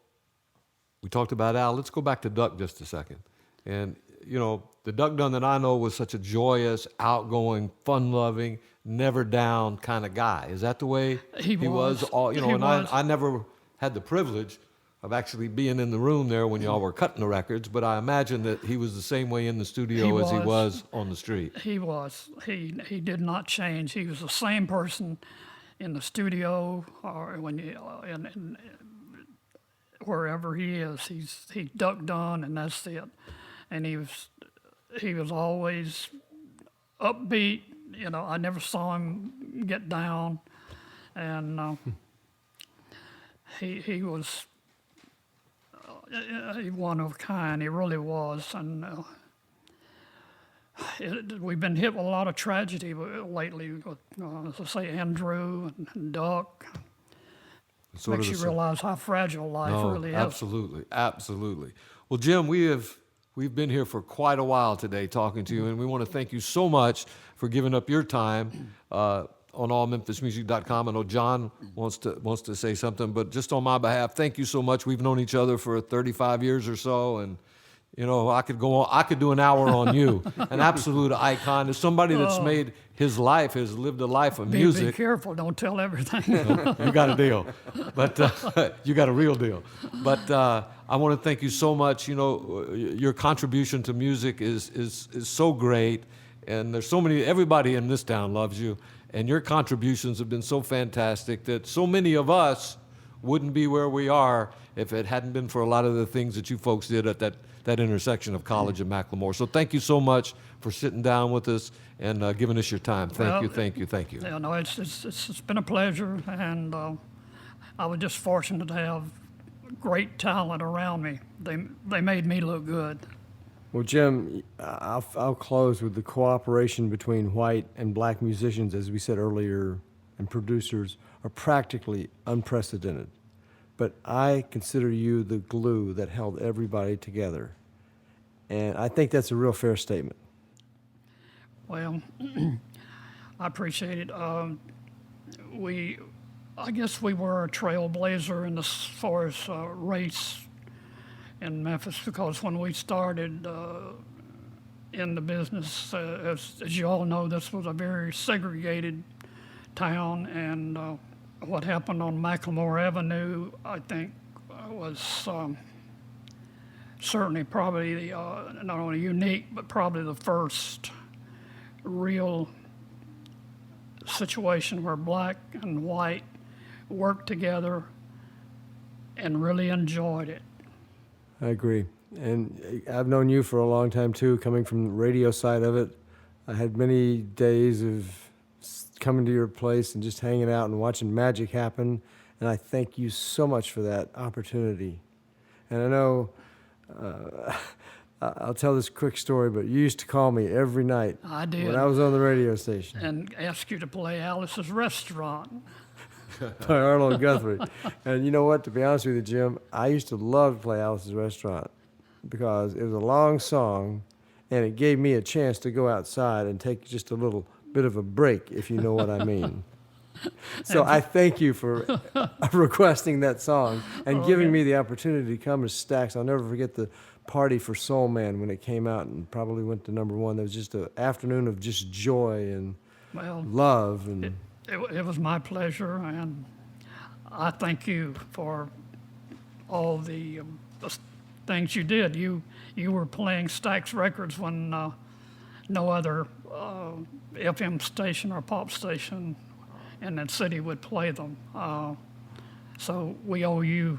we talked about Al. Let's go back to Duck just a second. And the Duck Dunn that I know was such a joyous, outgoing, fun-loving, never down kind of guy. Is that the way He was. All, He and was. I never had the privilege of actually being in the room there when y'all were cutting the records, but I imagine that he was the same way in the studio as he was on the street. He was. He did not change. He was the same person in the studio or when in wherever he is. He's Duck Dunn, and that's it. And he was always upbeat. I never saw him get down, and he was one of a kind. He really was, and we've been hit with a lot of tragedy lately. With, as I say, Andrew and Duck. Makes you realize how fragile life really is. Absolutely, absolutely. Well, Jim, we've been here for quite a while today talking to you, and we want to thank you so much for giving up your time on allmemphismusic.com. I know John wants to say something, but just on my behalf, thank you so much. We've known each other for 35 years or so, and I could go on. I could do an hour on you. An absolute icon. As somebody that's made his life, has lived a life of music. Be careful. Don't tell everything. You got a deal, but you got a real deal. But I want to thank you so much. Your contribution to music is so great, and there's so many. Everybody in this town loves you, and your contributions have been so fantastic that so many of us wouldn't be where we are if it hadn't been for a lot of the things that you folks did at that intersection of College and Macklemore. So thank you so much for sitting down with us and giving us your time. Thank you. Yeah, no, it's been a pleasure, and I was just fortunate to have great talent around me. They made me look good. Well, Jim, I'll close with the cooperation between white and black musicians, as we said earlier, and producers are practically unprecedented. But I consider you the glue that held everybody together. And I think that's a real fair statement. Well, I appreciate it. I guess we were a trailblazer in as far as race in Memphis, because when we started in the business, as you all know, this was a very segregated town, and what happened on Macklemore Avenue, I think, was certainly probably not only unique, but probably the first real situation where black and white worked together and really enjoyed it. I agree. And I've known you for a long time, too, coming from the radio side of it. I had many days of coming to your place and just hanging out and watching magic happen. And I thank you so much for that opportunity. And I know, I'll tell this quick story, but you used to call me every night. I did. When I was on the radio station. And ask you to play Alice's Restaurant. By Arnold Guthrie. And you know what, to be honest with you, Jim, I used to love to play Alice's Restaurant because it was a long song and it gave me a chance to go outside and take just a little bit of a break, if you know what I mean. So I thank you for requesting that song and giving me the opportunity to come to Stax. I'll never forget the Party for Soul Man when it came out and probably went to #1. There was just an afternoon of just joy and love. And It was my pleasure, and I thank you for all the things you did. You were playing STAX Records when no other FM station or pop station in that city would play them. So we owe you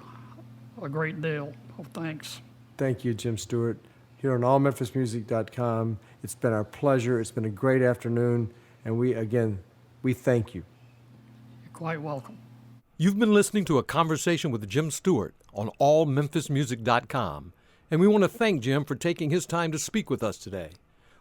a great deal of thanks. Thank you, Jim Stewart. Here on allmemphismusic.com, it's been our pleasure. It's been a great afternoon, and we thank you. You're quite welcome. You've been listening to a conversation with Jim Stewart on allmemphismusic.com, and we want to thank Jim for taking his time to speak with us today.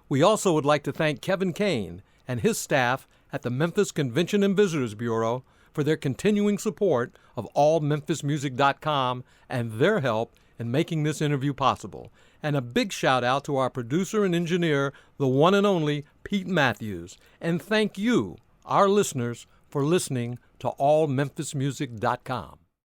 We also would like to thank Kevin Kane and his staff at the Memphis Convention and Visitors Bureau for their continuing support of allmemphismusic.com and their help in making this interview possible. And a big shout out to our producer and engineer, the one and only Pete Matthews. And thank you, our listeners, for listening to allmemphismusic.com.